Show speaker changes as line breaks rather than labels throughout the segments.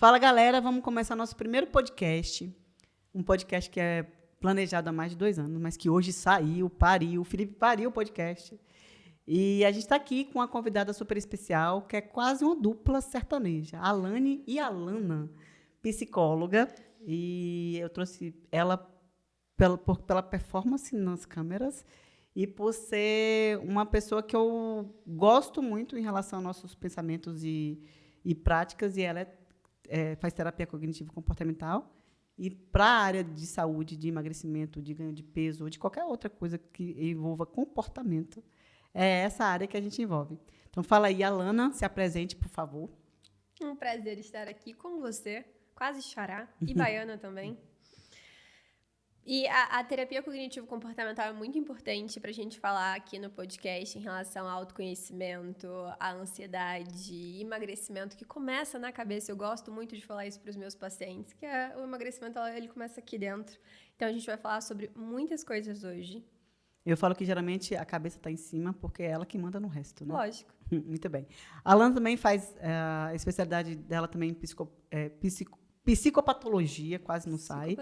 Fala, galera, vamos começar nosso primeiro podcast. Um podcast que é planejado há mais de 2 anos, mas que hoje pariu. O Felipe pariu o podcast. E a gente está aqui com uma convidada super especial, que é quase uma dupla sertaneja. A Alane e a Alana, psicóloga. E eu trouxe ela pela performance nas câmeras e por ser uma pessoa que eu gosto muito em relação aos nossos pensamentos e práticas. E ela faz terapia cognitivo-comportamental. E para a área de saúde, de emagrecimento, de ganho de peso, ou de qualquer outra coisa que envolva comportamento, é essa área que a gente envolve. Então, fala aí, Alana, se apresente, por favor.
Um prazer estar aqui com você, quase xará, e baiana também. E a terapia cognitivo-comportamental é muito importante para a gente falar aqui no podcast em relação ao autoconhecimento, à ansiedade, emagrecimento, que começa na cabeça. Eu gosto muito de falar isso para os meus pacientes, que o emagrecimento ele começa aqui dentro. Então, a gente vai falar sobre muitas coisas hoje.
Eu falo que, geralmente, a cabeça está em cima, porque é ela que manda no resto, né?
Lógico.
Muito bem. A Alana também faz a especialidade dela também em psicopatologia, quase não sai.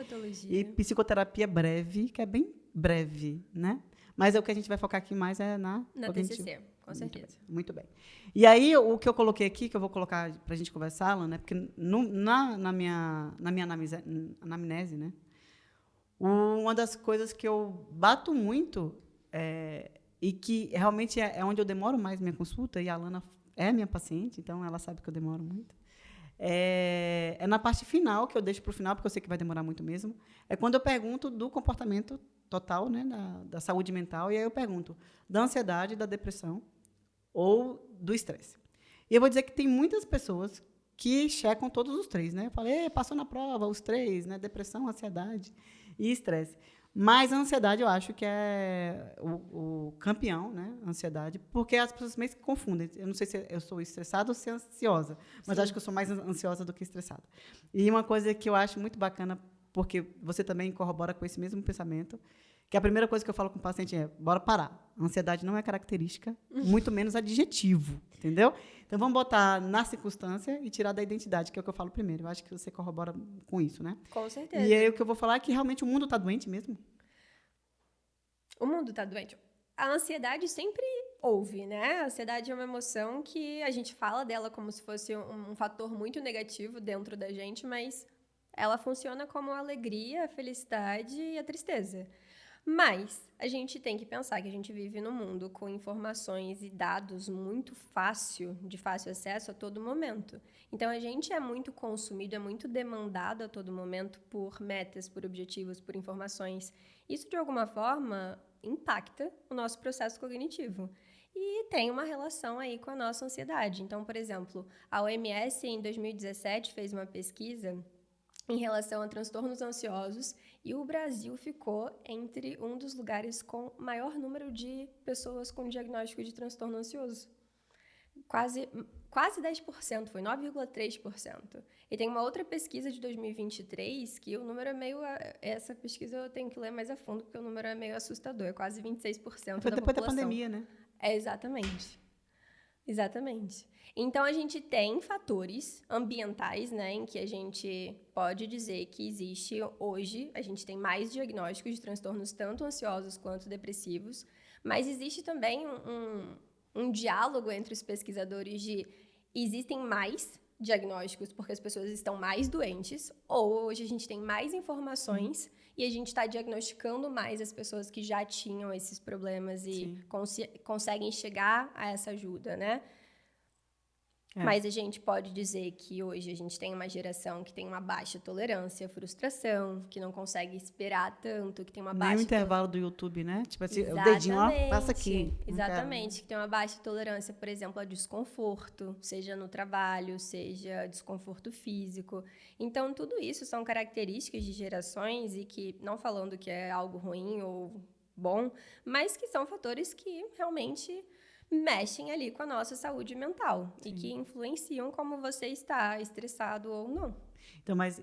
E psicoterapia breve, que é bem breve, né? Mas o que a gente vai focar aqui mais é na
TCC, com certeza.
Muito bem. E aí, o que eu coloquei aqui, que eu vou colocar para a gente conversar, Alana, né? Porque na minha anamnese, né? Uma das coisas que eu bato muito e que realmente é onde eu demoro mais minha consulta, e a Alana é minha paciente, então ela sabe que eu demoro muito, é na parte final, que eu deixo para o final, porque eu sei que vai demorar muito mesmo, é quando eu pergunto do comportamento total, né, da saúde mental, e aí eu pergunto da ansiedade, da depressão ou do estresse. E eu vou dizer que tem muitas pessoas que checam todos os 3, né? Eu falei, passou na prova, os 3, né? Depressão, ansiedade e estresse. Mas a ansiedade, eu acho que é o campeão, né? A ansiedade, porque as pessoas meio que confundem. Eu não sei se eu sou estressada ou se ansiosa, mas acho que eu sou mais ansiosa do que estressada. E uma coisa que eu acho muito bacana, porque você também corrobora com esse mesmo pensamento, que a primeira coisa que eu falo com o paciente é, bora parar. A ansiedade não é característica, muito menos adjetivo, entendeu? Então, vamos botar na circunstância e tirar da identidade, que é o que eu falo primeiro. Eu acho que você corrobora com isso, né?
Com certeza.
E aí, o que eu vou falar é que realmente o mundo está doente mesmo.
O mundo está doente. A ansiedade sempre houve, né? A ansiedade é uma emoção que a gente fala dela como se fosse um fator muito negativo dentro da gente, mas ela funciona como a alegria, a felicidade e a tristeza. Mas a gente tem que pensar que a gente vive num mundo com informações e dados de fácil acesso a todo momento. Então, a gente é muito consumido, é muito demandado a todo momento por metas, por objetivos, por informações. Isso, de alguma forma, impacta o nosso processo cognitivo. E tem uma relação aí com a nossa ansiedade. Então, por exemplo, a OMS, em 2017, fez uma pesquisa em relação a transtornos ansiosos, e o Brasil ficou entre um dos lugares com maior número de pessoas com diagnóstico de transtorno ansioso. Quase 10%, foi 9,3%. E tem uma outra pesquisa de 2023, que o número é meio... Essa pesquisa eu tenho que ler mais a fundo, porque o número é meio assustador, é quase 26% da população.
Foi depois da pandemia, né?
Exatamente. Então, a gente tem fatores ambientais, né, em que a gente pode dizer que existe hoje, a gente tem mais diagnósticos de transtornos tanto ansiosos quanto depressivos, mas existe também um diálogo entre os pesquisadores de existem mais diagnósticos porque as pessoas estão mais doentes, ou hoje a gente tem mais informações e a gente está diagnosticando mais as pessoas que já tinham esses problemas e conseguem chegar a essa ajuda, né? Mas a gente pode dizer que hoje a gente tem uma geração que tem uma baixa tolerância à frustração, que não consegue esperar tanto, que tem uma baixa...
Nem o intervalo do YouTube, né? Tipo assim, o dedinho, ó, passa aqui.
Exatamente, que tem uma baixa tolerância, por exemplo, a desconforto, seja no trabalho, seja desconforto físico. Então, tudo isso são características de gerações e que, não falando que é algo ruim ou bom, mas que são fatores que realmente mexem ali com a nossa saúde mental e que influenciam como você está estressado ou não.
Então, mas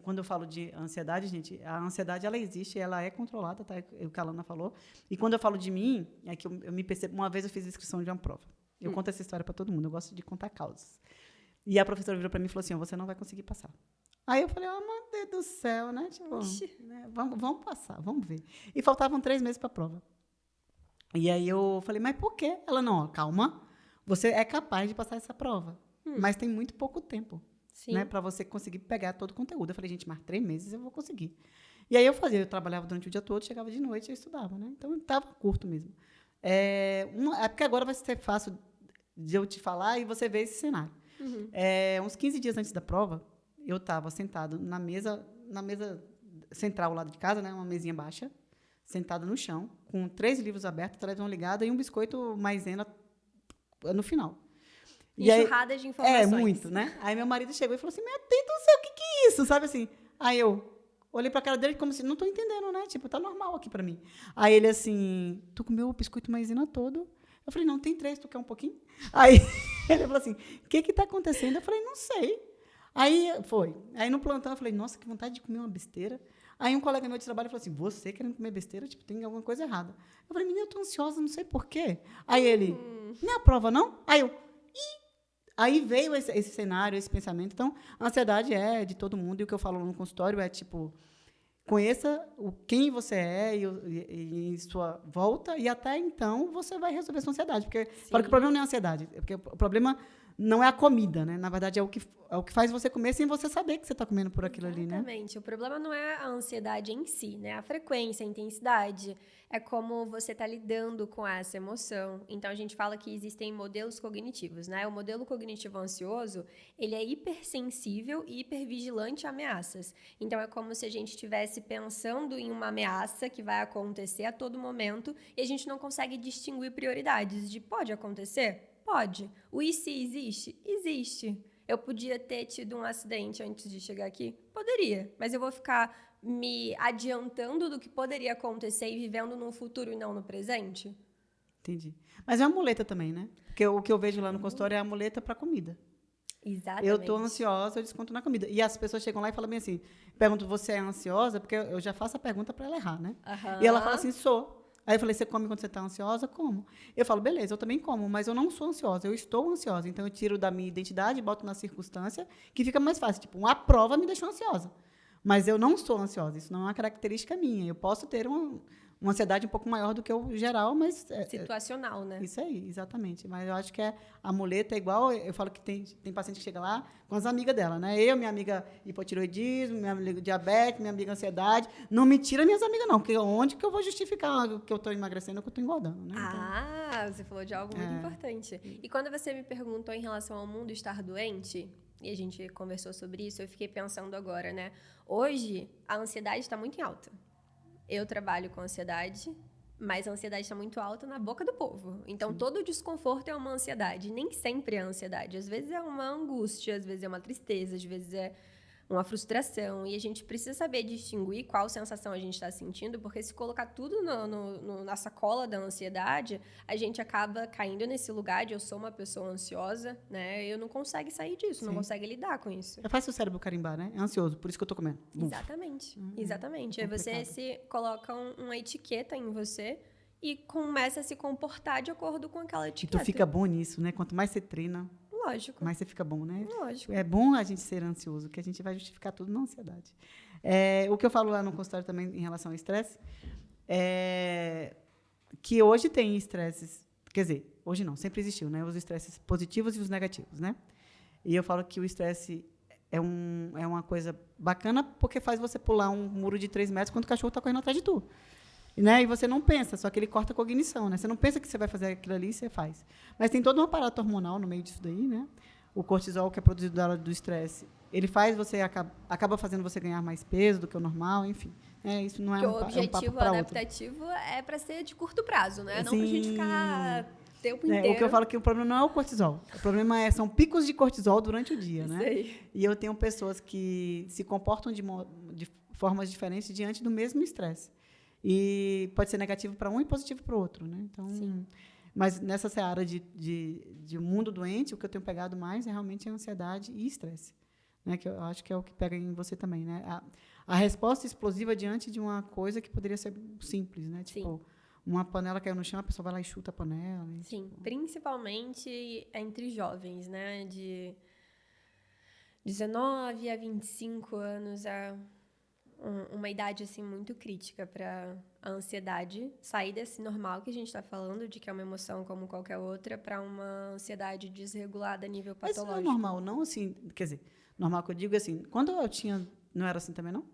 quando eu falo de ansiedade, gente, a ansiedade ela existe, ela é controlada, tá? É o que a Alana falou. E quando eu falo de mim, é que eu me percebo. Uma vez eu fiz inscrição de uma prova. Eu conto essa história para todo mundo. Eu gosto de contar causas. E a professora virou para mim e falou assim, você não vai conseguir passar. Aí eu falei, meu Deus do céu, né? Tipo, né? Vamos passar, vamos ver. E faltavam 3 meses para a prova. E aí eu falei, mas por quê? Ela, não, ó, calma, você é capaz de passar essa prova, mas tem muito pouco tempo, né, para você conseguir pegar todo o conteúdo. Eu falei, gente, mas 3 meses eu vou conseguir. E aí eu trabalhava durante o dia todo, chegava de noite e eu estudava, né? Então estava curto mesmo. É porque agora vai ser fácil de eu te falar e você ver esse cenário. Uns 15 dias antes da prova, eu estava sentado na mesa central ao lado de casa, né, uma mesinha baixa, sentada no chão, com 3 livros abertos, televisão ligada e um biscoito maisena no final.
Enxurrada de informações.
Muito, né? Aí meu marido chegou e falou assim, meu Deus do céu, o que é isso? Sabe assim? Aí eu olhei pra cara dele como se, não tô entendendo, né? Tipo, tá normal aqui pra mim. Aí ele assim, tu comeu o biscoito maisena todo? Eu falei, não, tem 3, tu quer um pouquinho? Aí ele falou assim, o que tá acontecendo? Eu falei, não sei. Aí foi. Aí no plantão eu falei, nossa, que vontade de comer uma besteira. Aí um colega meu de trabalho falou assim, você querendo comer besteira? Tipo, tem alguma coisa errada. Eu falei, menina, eu tô ansiosa, não sei por quê. Aí ele, não é a prova, não? Aí eu, Aí veio esse cenário, esse pensamento. Então, a ansiedade é de todo mundo. E o que eu falo no consultório é, tipo, conheça quem você é e sua volta. E até então, você vai resolver sua ansiedade. Porque falo que o problema não é a ansiedade. Porque o problema não é a comida, né? Na verdade, é o que faz você comer sem você saber que você está comendo por aquilo ali, né?
Exatamente. O problema não é a ansiedade em si, né? A frequência, a intensidade. É como você está lidando com essa emoção. Então, a gente fala que existem modelos cognitivos, né? O modelo cognitivo ansioso, ele é hipersensível e hipervigilante a ameaças. Então, é como se a gente estivesse pensando em uma ameaça que vai acontecer a todo momento e a gente não consegue distinguir prioridades de pode acontecer? Pode. O e se existe? Existe. Eu podia ter tido um acidente antes de chegar aqui? Poderia. Mas eu vou ficar me adiantando do que poderia acontecer e vivendo num futuro e não no presente?
Entendi. Mas é uma muleta também, né? Porque o que eu vejo lá no consultório é a muleta para comida.
Exatamente.
Eu estou ansiosa, eu desconto na comida. E as pessoas chegam lá e falam bem assim, perguntam, você é ansiosa? Porque eu já faço a pergunta para ela errar, né? E ela fala assim, sou. Aí eu falei, você come quando você está ansiosa? Como? Eu falo, beleza, eu também como, mas eu não sou ansiosa, eu estou ansiosa. Então, eu tiro da minha identidade, boto na circunstância, que fica mais fácil. Tipo, uma prova me deixou ansiosa. Mas eu não sou ansiosa, isso não é uma característica minha. Eu posso ter uma ansiedade um pouco maior do que o geral, mas...
situacional, né?
Isso aí, exatamente. Mas eu acho que a muleta é igual... Eu falo que tem paciente que chega lá com as amigas dela, né? Eu, minha amiga hipotiroidismo, minha amiga diabetes, minha amiga ansiedade. Não me tira minhas amigas, não. Porque onde que eu vou justificar que eu estou emagrecendo ou que eu estou engordando, né?
Então, você falou de algo muito importante. E quando você me perguntou em relação ao mundo estar doente... E a gente conversou sobre isso, eu fiquei pensando agora, né? Hoje, a ansiedade está muito em alta. Eu trabalho com ansiedade, mas a ansiedade está muito alta na boca do povo. Então, todo o desconforto é uma ansiedade. Nem sempre é ansiedade. Às vezes é uma angústia, às vezes é uma tristeza, às vezes é uma frustração. E a gente precisa saber distinguir qual sensação a gente está sentindo, porque se colocar tudo na sacola da ansiedade, a gente acaba caindo nesse lugar de eu sou uma pessoa ansiosa, né? Eu não consigo sair disso, não consegue lidar com isso.
É fácil o cérebro carimbar, né? É ansioso, por isso que eu tô comendo.
Exatamente, exatamente. Aí você se coloca uma etiqueta em você e começa a se comportar de acordo com aquela etiqueta.
E tu fica bom nisso, né? Quanto mais você treina...
Lógico.
Mas você fica bom, né?
Lógico.
É bom a gente ser ansioso, que a gente vai justificar tudo na ansiedade. O que eu falo lá no consultório também em relação ao estresse é que hoje tem estresses, quer dizer, hoje não, sempre existiu, né? Os estresses positivos e os negativos, né? E eu falo que o estresse é uma coisa bacana porque faz você pular um muro de 3 metros quando o cachorro está correndo atrás de tu. Né? E você não pensa, só que ele corta a cognição, né? Você não pensa que você vai fazer aquilo ali e você faz. Mas tem todo um aparato hormonal no meio disso daí, né? O cortisol, que é produzido da hora do estresse, ele faz você, acaba fazendo você ganhar mais peso do que o normal, enfim. Isso não é
porque
um papo para outro.
O objetivo adaptativo é para ser de curto prazo, né? Não para a gente ficar o tempo inteiro.
O que eu falo que o problema não é o cortisol. O problema são picos de cortisol durante o dia, né?
Sei.
E eu tenho pessoas que se comportam de formas diferentes diante do mesmo estresse. E pode ser negativo para um e positivo para o outro, né? Então, mas nessa seara de mundo doente, o que eu tenho pegado mais é realmente a ansiedade e estresse, né? Que eu acho que é o que pega em você também, né? A resposta explosiva diante de uma coisa que poderia ser simples, né? Tipo, uma panela caiu no chão, a pessoa vai lá e chuta a panela.
Sim, principalmente entre jovens, né? 19 a 25 anos é uma idade assim muito crítica para a ansiedade sair desse normal que a gente está falando, de que é uma emoção como qualquer outra, para uma ansiedade desregulada a nível
Mas isso
patológico.
não é normal, não? Assim, quer dizer, normal que eu digo assim, quando eu tinha... Não era assim também, não?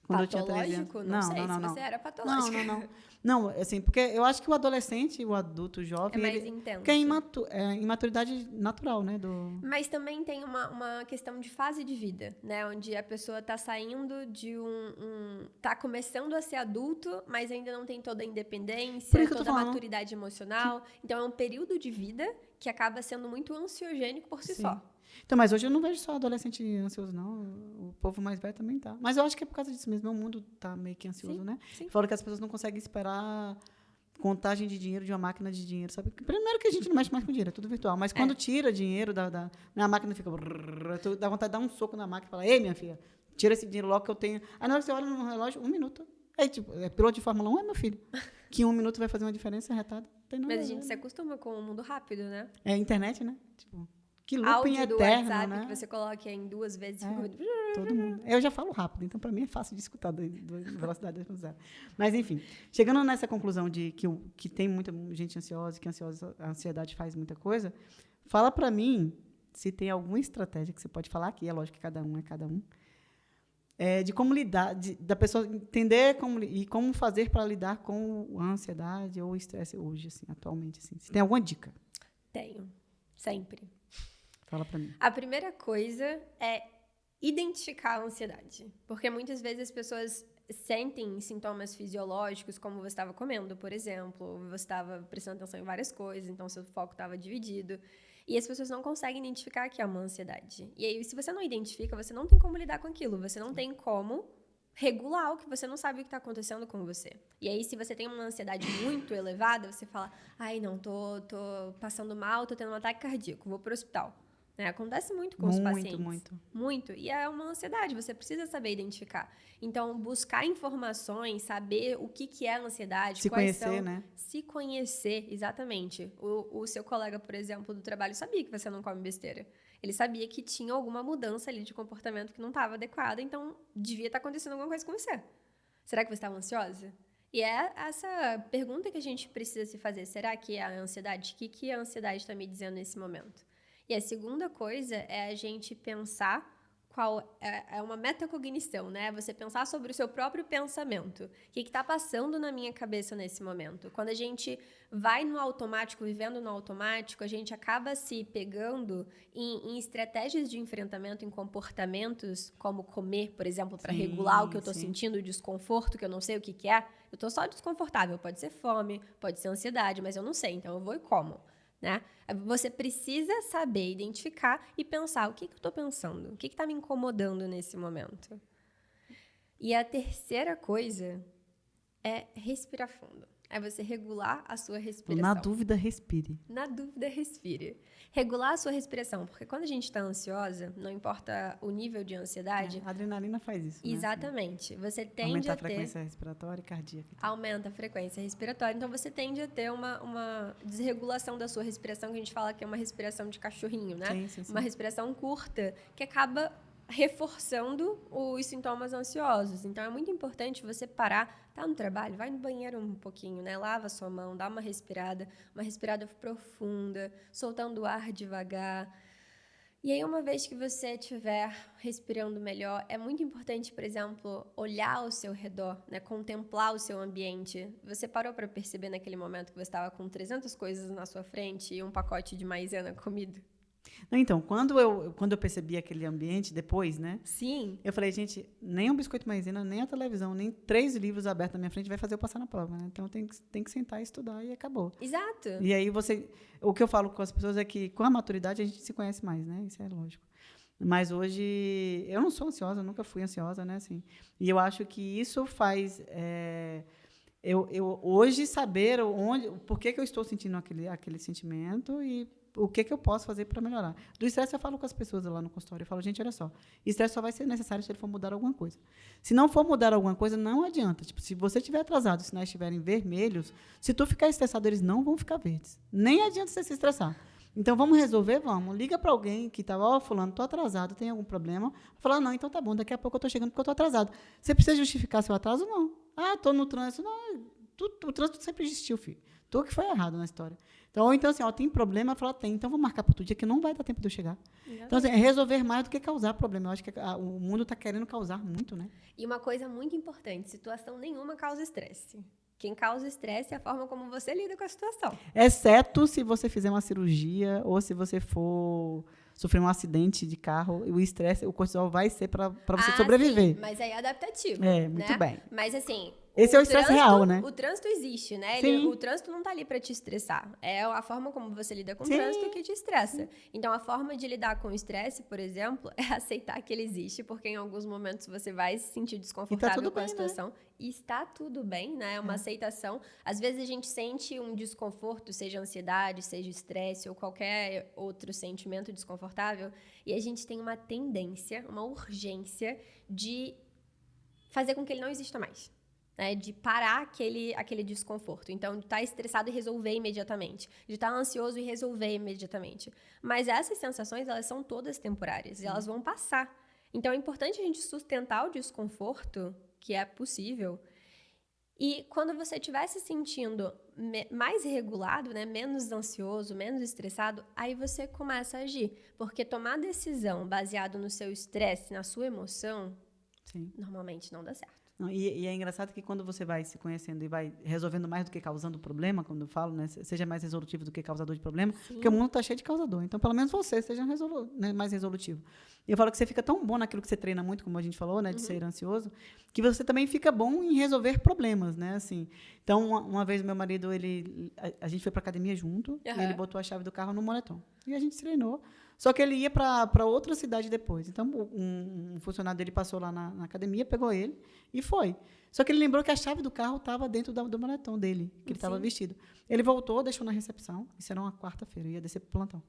Quando eu tinha 13 anos.
Patológico? Não sei se você era patológico.
Não. Não, assim, porque eu acho que o adolescente, o adulto, o jovem...
É mais intenso.
Porque é imaturidade natural, né?
Mas também tem uma questão de fase de vida, né? Onde a pessoa está saindo de tá começando a ser adulto, mas ainda não tem toda a independência, toda a maturidade emocional. Então, é um período de vida que acaba sendo muito ansiogênico por si só.
Então, mas hoje eu não vejo só adolescente ansioso, não. O povo mais velho também tá. Mas eu acho que é por causa disso mesmo. O mundo tá meio que ansioso, né?
Sim.
Fora que as pessoas não conseguem esperar contagem de dinheiro de uma máquina de dinheiro, sabe? Primeiro que a gente não mexe mais com dinheiro, é tudo virtual. Mas quando tira dinheiro a máquina fica... Dá vontade de dar um soco na máquina e falar, ei, minha filha, tira esse dinheiro logo que eu tenho... Aí na hora que você olha no relógio, 1 minuto. Aí, tipo, piloto de Fórmula 1 é meu filho. Que 1 minuto vai fazer uma diferença retada.
Mas a gente se acostuma com o mundo rápido, né?
É a internet, né? Tipo... Que looping
áudio do
eterno,
WhatsApp,
né?
que você coloca em 2 vezes.
Todo mundo. Eu já falo rápido, então para mim é fácil de escutar da velocidade da velocidade. Mas, enfim, chegando nessa conclusão de que tem muita gente ansiosa, que a ansiedade faz muita coisa, fala para mim se tem alguma estratégia que você pode falar aqui, é lógico que cada um é cada um, de como lidar, da pessoa entender como fazer para lidar com a ansiedade ou o estresse hoje, assim, atualmente. Assim. Se tem alguma dica?
Tenho, sempre.
Fala para mim.
A primeira coisa é identificar a ansiedade. Porque muitas vezes as pessoas sentem sintomas fisiológicos, como você estava comendo, por exemplo, você estava prestando atenção em várias coisas, então seu foco estava dividido. E as pessoas não conseguem identificar que é uma ansiedade. E aí, se você não identifica, você não tem como lidar com aquilo, você não tem como regular o que você não sabe o que está acontecendo com você. E aí, se você tem uma ansiedade muito elevada, você fala, ai, não, tô passando mal, tô tendo um ataque cardíaco, vou pro hospital. Né? Acontece muito com os pacientes. Muito. E é uma ansiedade, você precisa saber identificar. Então, buscar informações, saber o que é a ansiedade.
Se conhecer, né?
Se conhecer, exatamente. O seu colega, por exemplo, do trabalho, sabia que você não come besteira. Ele sabia que tinha alguma mudança ali de comportamento que não estava adequada, então devia estar acontecendo alguma coisa com você. Será que você estava ansiosa? E é essa pergunta que a gente precisa se fazer. Será que é a ansiedade? O que a ansiedade está me dizendo nesse momento? E a segunda coisa é a gente pensar qual é uma metacognição, né? Você pensar sobre o seu próprio pensamento. O que está passando na minha cabeça nesse momento? Quando a gente vai no automático, vivendo no automático, a gente acaba se pegando em estratégias de enfrentamento, em comportamentos, como comer, por exemplo, para regular o que eu estou sentindo, o desconforto, que eu não sei o que é. Eu estou só desconfortável. Pode ser fome, pode ser ansiedade, mas eu não sei, então eu vou e como. Né? Você precisa saber identificar e pensar o que eu estou pensando, o que está me incomodando nesse momento. E a terceira coisa é respirar fundo. É você regular a sua respiração.
Na dúvida, respire.
Na dúvida, respire. Regular a sua respiração, porque quando a gente está ansiosa, não importa o nível de ansiedade...
A adrenalina faz isso,
exatamente.
Né?
Você tende
aumenta
a ter...
a frequência respiratória e cardíaca.
Aumenta a frequência respiratória. Então, você tende a ter uma desregulação da sua respiração, que a gente fala que é uma respiração de cachorrinho, né?
Sim.
Uma respiração curta, que acaba reforçando os sintomas ansiosos. Então, é muito importante você parar, tá no trabalho, vai no banheiro um pouquinho, né? Lava a sua mão, dá uma respirada profunda, soltando o ar devagar. E aí, uma vez que você estiver respirando melhor, é muito importante, por exemplo, olhar ao seu redor, né? Contemplar o seu ambiente. Você parou para perceber naquele momento que você estava com 300 coisas na sua frente e um pacote de maisena comido?
Então, quando eu percebi aquele ambiente depois, né?
Sim.
Eu falei, gente, nem um biscoito maisena, nem a televisão, nem 3 livros abertos na minha frente vai fazer eu passar na prova, né? Então, tem que sentar e estudar e acabou.
Exato.
E aí, o que eu falo com as pessoas é que, com a maturidade, a gente se conhece mais, né? Isso é lógico. Mas hoje, eu não sou ansiosa, nunca fui ansiosa, né? Assim, e eu acho que isso faz... eu hoje saber por que eu estou sentindo aquele sentimento e o que eu posso fazer para melhorar. Do estresse, eu falo com as pessoas lá no consultório. Eu falo, gente, olha só, estresse só vai ser necessário se ele for mudar alguma coisa. Se não for mudar alguma coisa, não adianta. Tipo, se você estiver atrasado, os sinais estiverem vermelhos, se tu ficar estressado, eles não vão ficar verdes. Nem adianta você se estressar. Então, vamos resolver? Vamos. Liga para alguém que está, fulano, estou atrasado, tem algum problema? Fala, não, então tá bom, daqui a pouco eu estou chegando porque eu estou atrasado. Você precisa justificar seu atraso? Não. Ah, estou no trânsito. Não, o trânsito sempre existiu, filho. Tu que foi errado na história. Então, assim, tem problema? Fala, tem. Então, vou marcar para outro dia que não vai dar tempo de eu chegar. Exatamente. Então, assim, é resolver mais do que causar problema. Eu acho que o mundo está querendo causar muito, né?
E uma coisa muito importante, situação nenhuma causa estresse. Quem causa estresse é a forma como você lida com a situação.
Exceto se você fizer uma cirurgia ou se você for sofrer um acidente de carro, o estresse, o cortisol vai ser para você sobreviver.
Sim, mas aí é adaptativo.
Muito
né?
bem.
Mas assim,
esse é o estresse real, né?
O trânsito existe, né? O trânsito não tá ali para te estressar. É a forma como você lida com o trânsito que te estressa. Então, a forma de lidar com o estresse, por exemplo, é aceitar que ele existe, porque em alguns momentos você vai se sentir desconfortável com a situação. Né? E está tudo bem, né? É uma aceitação. Às vezes a gente sente um desconforto, seja ansiedade, seja estresse ou qualquer outro sentimento desconfortável, e a gente tem uma tendência, uma urgência de fazer com que ele não exista mais. Né, de parar aquele desconforto. Então, de estar estressado e resolver imediatamente. De estar ansioso e resolver imediatamente. Mas essas sensações, elas são todas temporárias. E elas vão passar. Então, é importante a gente sustentar o desconforto, que é possível. E quando você estiver se sentindo mais regulado, né, menos ansioso, menos estressado, aí você começa a agir. Porque tomar decisão baseado no seu estresse, na sua emoção, normalmente não dá certo.
Não, e é engraçado que quando você vai se conhecendo e vai resolvendo mais do que causando problema, quando eu falo, né, seja mais resolutivo do que causador de problema, porque o mundo está cheio de causador. Então, pelo menos você seja mais resolutivo. E eu falo que você fica tão bom naquilo que você treina muito, como a gente falou, né, de ser ansioso, que você também fica bom em resolver problemas, né, assim. Então, uma vez meu marido, a gente foi para academia junto, e ele botou a chave do carro no moletom. E a gente treinou. Só que ele ia para outra cidade depois. Então, um funcionário dele passou lá na academia, pegou ele e foi. Só que ele lembrou que a chave do carro estava dentro do moletom dele, que ele estava vestido. Ele voltou, deixou na recepção. Isso era uma quarta-feira, ia descer para o plantão.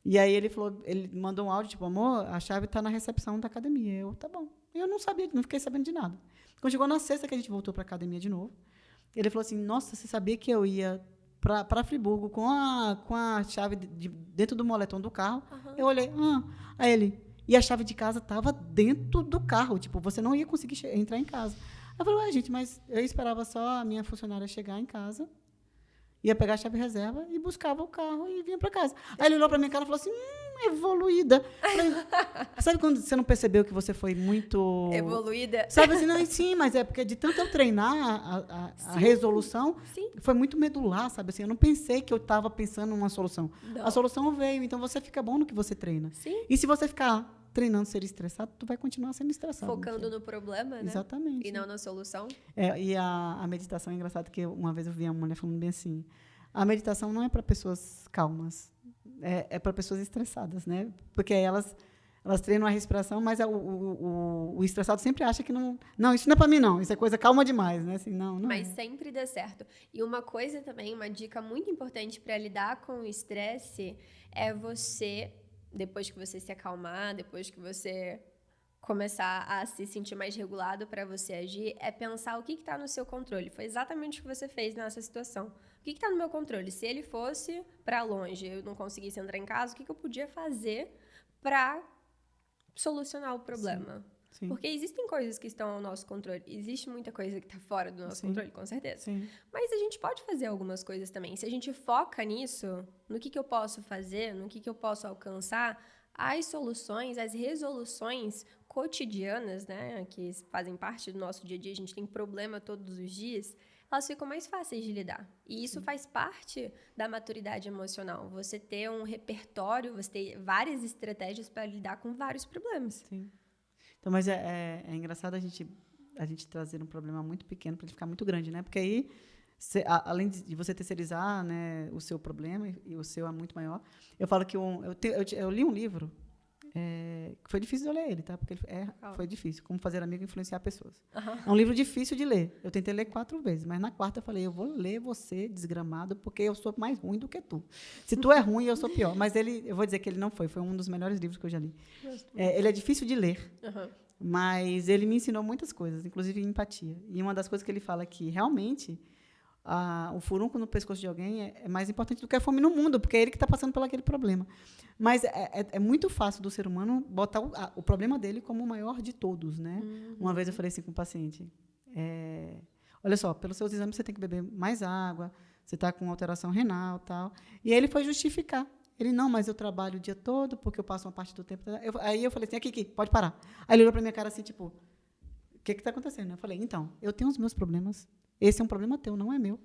E aí ele mandou um áudio, tipo, amor, a chave está na recepção da academia. Eu, tá bom. Eu não sabia, não fiquei sabendo de nada. Quando chegou na sexta que a gente voltou para a academia de novo, ele falou assim, nossa, você sabia que eu ia para Friburgo com a chave dentro do moletom do carro? Eu olhei, aí ele, e a chave de casa estava dentro do carro, tipo, você não ia conseguir entrar em casa. Eu falei, gente, mas eu esperava só a minha funcionária chegar em casa, ia pegar a chave reserva e buscava o carro e vinha para casa. Aí ele olhou para minha cara e falou assim, evoluída. Falei, sabe quando você não percebeu que você foi muito...
Evoluída?
Sabe assim, não, sim, mas é porque de tanto eu treinar a resolução, foi muito medular, sabe assim, eu não pensei que eu estava pensando numa solução. Não. A solução veio, então você fica bom no que você treina.
Sim.
E se você ficar treinando ser estressado, tu vai continuar sendo estressado.
Focando no problema, né?
Exatamente.
E não na solução.
E a meditação é engraçado, que uma vez eu vi uma mulher falando bem assim, a meditação não é para pessoas calmas, é para pessoas estressadas, né? Porque elas treinam a respiração, mas o estressado sempre acha que não, isso não é para mim não, isso é coisa calma demais, né? Assim, não
mas sempre dá certo. E uma coisa também, uma dica muito importante para lidar com o estresse é você, depois que você se acalmar, depois que você começar a se sentir mais regulado para você agir, é pensar o que está no seu controle. Foi exatamente o que você fez nessa situação. O que está no meu controle? Se ele fosse para longe, eu não conseguisse entrar em casa, o que eu podia fazer para solucionar o problema? Sim. Porque existem coisas que estão ao nosso controle. Existe muita coisa que está fora do nosso controle, com certeza.
Sim.
Mas a gente pode fazer algumas coisas também. Se a gente foca nisso, no que eu posso fazer, no que eu posso alcançar, as soluções, as resoluções cotidianas, né, que fazem parte do nosso dia a dia, a gente tem problema todos os dias, elas ficam mais fáceis de lidar. E isso faz parte da maturidade emocional. Você ter um repertório, você ter várias estratégias para lidar com vários problemas.
Sim. Então, mas é engraçado a gente trazer um problema muito pequeno para ele ficar muito grande, né? Porque aí, além de você terceirizar, né, o seu problema, e o seu é muito maior, eu falo que eu li um livro, que foi difícil de eu ler ele, tá? Porque foi difícil. Como fazer amigo e influenciar pessoas. É um livro difícil de ler. Eu tentei ler 4 vezes, mas na quarta eu falei, eu vou ler você, desgramado, porque eu sou mais ruim do que tu. Se tu é ruim, eu sou pior. Mas eu vou dizer que ele não foi um dos melhores livros que eu já li. Ele é difícil de ler, mas ele me ensinou muitas coisas, inclusive empatia. E uma das coisas que ele fala é que, realmente, o furúnculo no pescoço de alguém é mais importante do que a fome no mundo, porque é ele que está passando por aquele problema. Mas é muito fácil do ser humano botar o problema dele como o maior de todos, né? Uma vez eu falei assim com um paciente, olha só, pelos seus exames você tem que beber mais água, você está com alteração renal e tal. E aí ele foi justificar. Ele, não, mas eu trabalho o dia todo, porque eu passo uma parte do tempo... Aí eu falei assim, aqui, pode parar. Aí ele olhou para minha cara assim, tipo, o que está acontecendo? Eu falei, então, eu tenho os meus problemas. Esse é um problema teu, não é meu.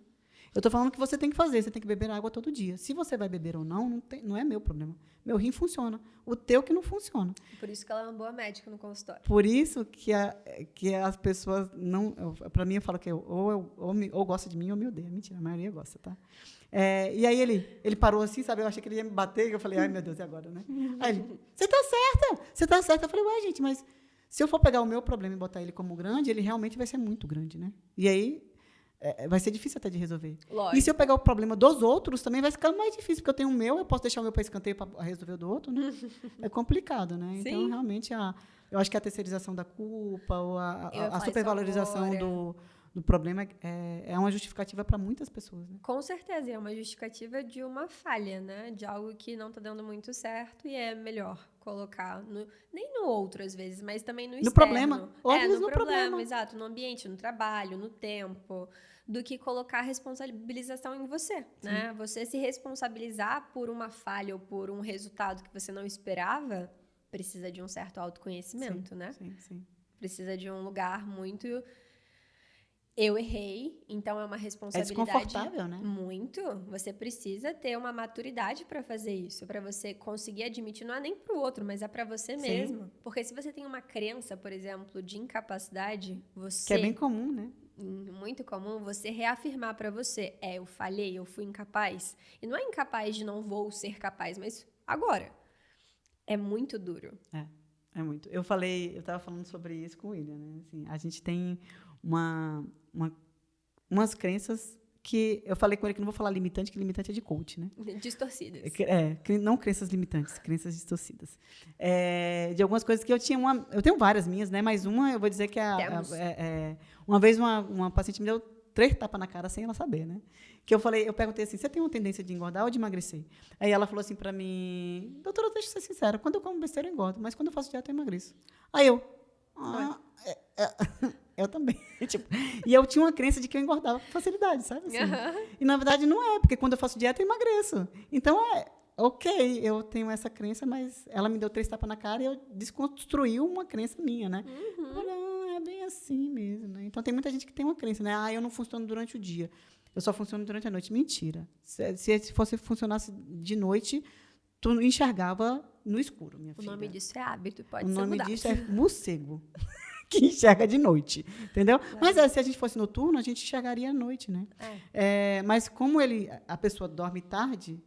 Eu estou falando que você tem que fazer, você tem que beber água todo dia. Se você vai beber ou não, não é meu problema. Meu rim funciona. O teu que não funciona.
Por isso que ela é uma boa médica no consultório.
Por isso que as pessoas não... Para mim, eu falo que ou gosta de mim ou me odeia. Mentira, a maioria gosta, tá? E aí ele parou assim, sabe? Eu achei que ele ia me bater, e eu falei, ai, meu Deus, e agora, né? Aí ele, você está certa. Eu falei, ué, gente, mas se eu for pegar o meu problema e botar ele como grande, ele realmente vai ser muito grande, né? E aí vai ser difícil até de resolver.
Lógico.
E se eu pegar o problema dos outros, também vai ficar mais difícil, porque eu tenho o meu, eu posso deixar o meu para escanteio para resolver o do outro, né? É complicado, né?
Sim.
Então, realmente, eu acho que a terceirização da culpa ou a supervalorização do problema é uma justificativa para muitas pessoas, né?
Com certeza, é uma justificativa de uma falha, né? De algo que não está dando muito certo e é melhor colocar nem no outro às vezes, mas também no externo.
Problema. Ou às vezes
no
problema.
Exato, no ambiente, no trabalho, no tempo, do que colocar a responsabilização em você, né? Você se responsabilizar por uma falha ou por um resultado que você não esperava, precisa de um certo autoconhecimento, né?
Sim.
Precisa de um lugar muito... Eu errei, então é uma responsabilidade...
É desconfortável, né?
Muito. Você precisa ter uma maturidade para fazer isso, para você conseguir admitir, não é nem para o outro, mas é para você mesmo. Porque se você tem uma crença, por exemplo, de incapacidade, você...
Que é bem comum, né?
Muito comum, você reafirmar para você, eu falhei, eu fui incapaz. E não é incapaz de não vou ser capaz, mas agora. É muito duro.
É muito. Eu estava falando sobre isso com o William, né? Assim, a gente tem umas crenças que eu falei com ele que não vou falar limitante, que limitante é de coach, né?
Distorcidas.
Não crenças limitantes, crenças distorcidas. De algumas coisas que eu tenho várias minhas, né? Mas uma eu vou dizer que uma vez uma paciente me deu 3 tapas na cara sem ela saber, né? Que eu perguntei assim, você tem uma tendência de engordar ou de emagrecer? Aí ela falou assim para mim, doutora, deixa eu ser sincera, quando eu como besteira eu engordo, mas quando eu faço dieta eu emagreço. Aí eu também. E eu tinha uma crença de que eu engordava com facilidade, sabe? Assim. E, na verdade, não é, porque quando eu faço dieta, eu emagreço. Então, ok, eu tenho essa crença, mas ela me deu 3 tapas na cara e eu desconstruí uma crença minha, né? Eu falei, é bem assim mesmo, né? Então, tem muita gente que tem uma crença, né? Eu não funciono durante o dia, eu só funciono durante a noite. Mentira. Se você funcionasse de noite, tu enxergava no escuro, minha filha.
O nome disso é hábito, pode ser mudado.
O nome disso é morcego. Que enxerga de noite, entendeu? Mas se a gente fosse noturno, a gente enxergaria à noite, né? Mas como a pessoa dorme tarde,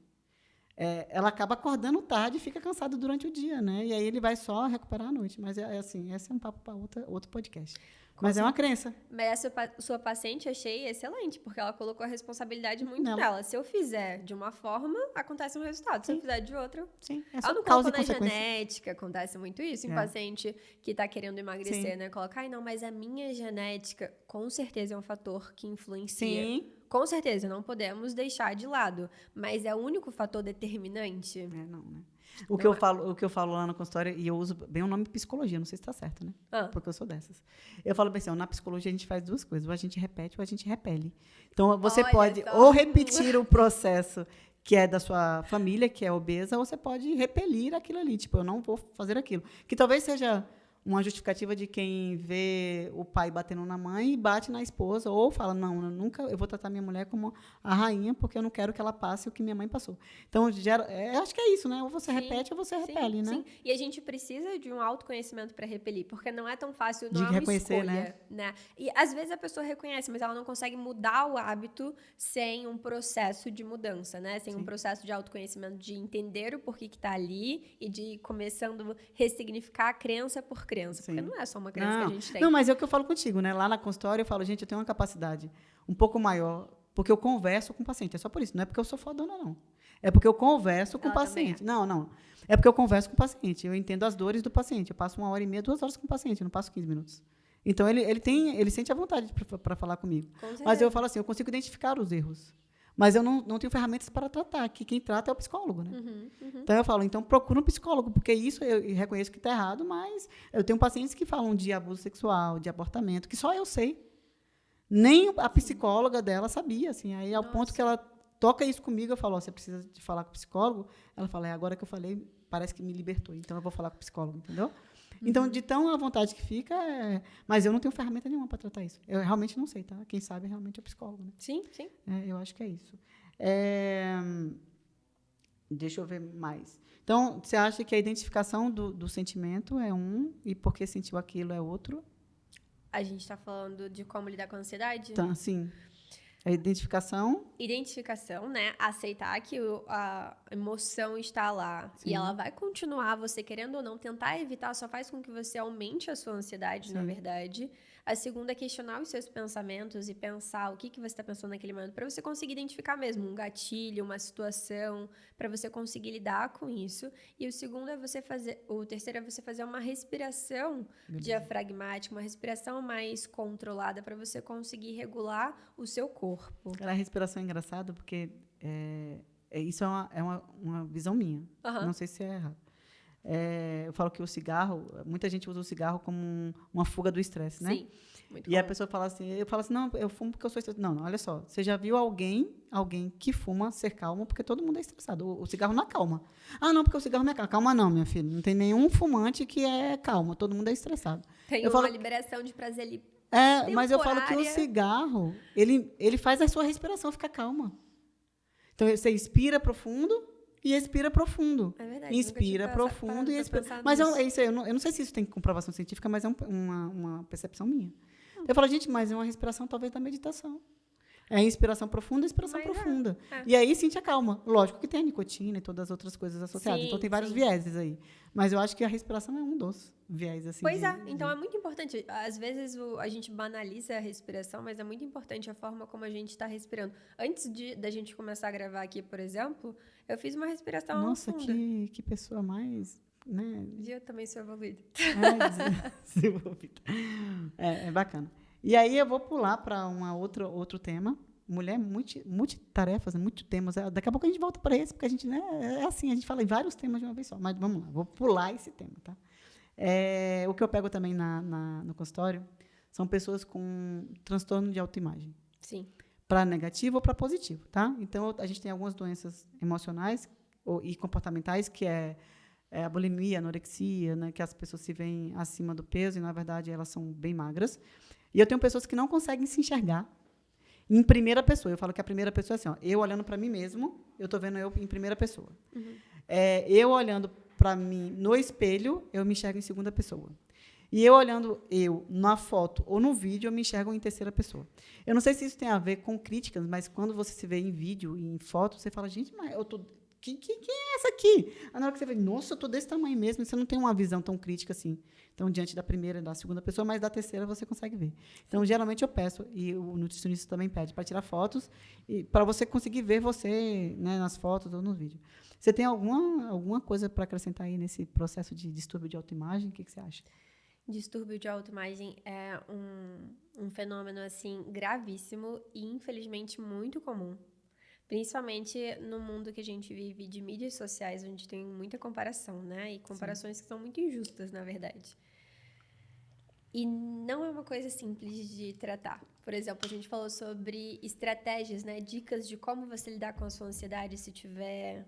ela acaba acordando tarde e fica cansada durante o dia, né? E aí ele vai só recuperar à noite. Mas assim, esse é um papo para outro podcast. Mas é uma crença.
Mas essa sua paciente achei excelente, porque ela colocou a responsabilidade muito nela. Se eu fizer de uma forma, acontece um resultado. Se eu fizer de outra...
Sim,
ela não colocou na genética, acontece muito isso em paciente que está querendo emagrecer, né? Colocar, não, mas a minha genética, com certeza é um fator que influencia.
Sim.
Com certeza, não podemos deixar de lado. Mas é o único fator determinante?
Não, né? O que eu falo lá na consultória, e eu uso bem o nome psicologia, não sei se está certo, né? Porque eu sou dessas. Eu falo bem assim, na psicologia a gente faz 2 coisas, ou a gente repete ou a gente repele. Então, você pode ou repetir o processo que é da sua família, que é obesa, ou você pode repelir aquilo ali, eu não vou fazer aquilo. Que talvez seja uma justificativa de quem vê o pai batendo na mãe e bate na esposa, ou fala, não, eu vou tratar minha mulher como a rainha, porque eu não quero que ela passe o que minha mãe passou. Então, acho que é isso, né? Ou você repete ou você repele, né?
Sim. E a gente precisa de um autoconhecimento para repelir, porque não é tão fácil, não
de
é uma
reconhecer,
escolha, né? E, às vezes, a pessoa reconhece, mas ela não consegue mudar o hábito sem um processo de mudança, né? Sem um processo de autoconhecimento, de entender o porquê que está ali e de começando a ressignificar a crença por crença, porque não é só uma crença que a gente tem.
Não, mas é o que eu falo contigo, né? Lá na consultória eu falo, gente, eu tenho uma capacidade um pouco maior, porque eu converso com o paciente. É só por isso, não é porque eu sou fodona, não. É porque eu converso com o paciente. Não. É porque eu converso com o paciente. Eu entendo as dores do paciente. Eu passo 1h30, 2 horas com o paciente, eu não passo 15 minutos. Então, ele sente a vontade para falar comigo.
Com
Mas
certeza.
eu falo assim, eu consigo identificar os erros. Mas eu não tenho ferramentas para tratar, que quem trata é o psicólogo, né? Então, eu falo, então procura um psicólogo, porque isso eu reconheço que está errado, mas eu tenho pacientes que falam de abuso sexual, de abortamento, que só eu sei. Nem a psicóloga dela sabia, assim. Aí, ao ponto que ela toca isso comigo, eu falo, você precisa de falar com o psicólogo? Ela fala, agora que eu falei, parece que me libertou, então eu vou falar com o psicólogo, entendeu? Então, de tão à vontade que fica, mas eu não tenho ferramenta nenhuma para tratar isso. Eu realmente não sei, tá? Quem sabe realmente é o psicólogo, né?
Sim, sim.
Eu acho que é isso. Deixa eu ver mais. Então, você acha que a identificação do sentimento é um, e porque sentiu aquilo é outro?
A gente tá falando de como lidar com a ansiedade?
Então, sim. A identificação.
Identificação, né? Aceitar que a emoção está lá e ela vai continuar, você querendo ou não, tentar evitar só faz com que você aumente a sua ansiedade, na verdade. A segunda é questionar os seus pensamentos e pensar o que você está pensando naquele momento, para você conseguir identificar mesmo um gatilho, uma situação, para você conseguir lidar com isso. E o terceiro é você fazer uma respiração diafragmática, uma respiração mais controlada, para você conseguir regular o seu corpo.
A respiração é engraçada, porque isso é uma visão minha. Não sei se é errado. Eu falo que o cigarro, muita gente usa o cigarro como uma fuga do estresse, né?
Sim, muito
E a
comum.
pessoa fala assim, eu falo assim, não, eu fumo porque eu sou estressado. Não, olha só, você já viu alguém que fuma ser calmo, porque todo mundo é estressado. O cigarro não acalma. Ah, não, porque o cigarro não é calma. Calma não, minha filha. Não tem nenhum fumante que é calmo, todo mundo é estressado.
Tem uma liberação de prazer ali.
Mas eu falo que o cigarro, ele faz a sua respiração ficar calma. Então, você inspira profundo e expira profundo.
É verdade.
Inspira profundo e expira. Mas é isso aí. Eu não sei se isso tem comprovação científica, mas é uma percepção minha. Eu falo, gente, mas é uma respiração talvez da meditação. É inspiração profunda e expiração profunda. E aí, sim, te acalma. Lógico que tem a nicotina e todas as outras coisas associadas. Então, tem vários vieses aí. Mas eu acho que a respiração é um dos viés, assim.
Então é muito importante. Às vezes a gente banaliza a respiração, mas é muito importante a forma como a gente está respirando. Antes da gente começar a gravar aqui, por exemplo, eu fiz uma respiração
Nossa,
funda.
que pessoa mais... Né?
Eu também sou evoluída.
Desenvolvida. É bacana. E aí eu vou pular para outro tema. Mulher multitarefas, muito temas. Daqui a pouco a gente volta para esse, porque a gente, né, é assim, a gente fala em vários temas de uma vez só. Mas vamos lá, vou pular esse tema, tá? O que eu pego também no consultório são pessoas com transtorno de autoimagem.
Sim.
Para negativo ou para positivo, tá? Então, a gente tem algumas doenças emocionais e comportamentais, que é a bulimia, a anorexia, né, que as pessoas se veem acima do peso e, na verdade, elas são bem magras. E eu tenho pessoas que não conseguem se enxergar em primeira pessoa. Eu falo que a primeira pessoa é assim, ó, eu olhando para mim mesmo, eu estou vendo eu em primeira pessoa. Eu olhando para mim no espelho, eu me enxergo em segunda pessoa. E eu olhando na foto ou no vídeo, eu me enxergo em terceira pessoa. Eu não sei se isso tem a ver com críticas, mas quando você se vê em vídeo e em foto, você fala, gente, mas eu tô... Quem é essa aqui? Na hora que você vê, nossa, eu estou desse tamanho mesmo, você não tem uma visão tão crítica assim. Então, diante da primeira e da segunda pessoa, mas da terceira você consegue ver. Então, geralmente eu peço, e o nutricionista também pede, para tirar fotos, para você conseguir ver você, né, nas fotos ou no vídeo. Você tem alguma coisa para acrescentar aí nesse processo de distúrbio de autoimagem? O que você acha?
Distúrbio de autoimagem é um fenômeno assim gravíssimo e, infelizmente, muito comum. Principalmente no mundo que a gente vive de mídias sociais, onde tem muita comparação, né? E comparações que são muito injustas, na verdade. E não é uma coisa simples de tratar. Por exemplo, a gente falou sobre estratégias, né? Dicas de como você lidar com a sua ansiedade se tiver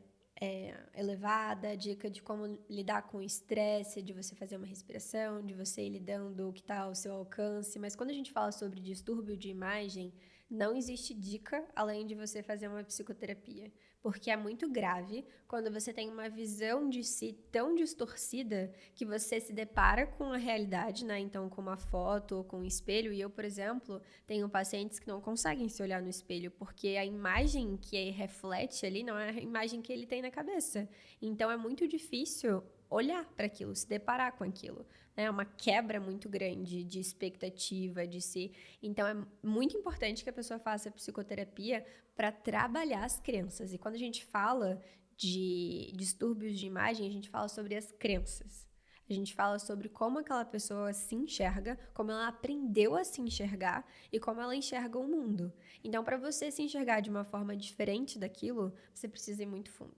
elevada, dica de como lidar com o estresse, de você fazer uma respiração, de você ir lidando o que está ao seu alcance. Mas quando a gente fala sobre distúrbio de imagem, não existe dica além de você fazer uma psicoterapia, porque é muito grave quando você tem uma visão de si tão distorcida que você se depara com a realidade, né? Então, com uma foto ou com um espelho. E eu, por exemplo, tenho pacientes que não conseguem se olhar no espelho, porque a imagem que reflete ali não é a imagem que ele tem na cabeça. Então, é muito difícil olhar para aquilo, se deparar com aquilo. É uma quebra muito grande de expectativa, de si. Então, é muito importante que a pessoa faça psicoterapia para trabalhar as crenças. E quando a gente fala de distúrbios de imagem, a gente fala sobre as crenças. A A gente fala sobre como aquela pessoa se enxerga, como ela aprendeu a se enxergar e como ela enxerga o mundo. Então, para você se enxergar de uma forma diferente daquilo, você precisa ir muito fundo.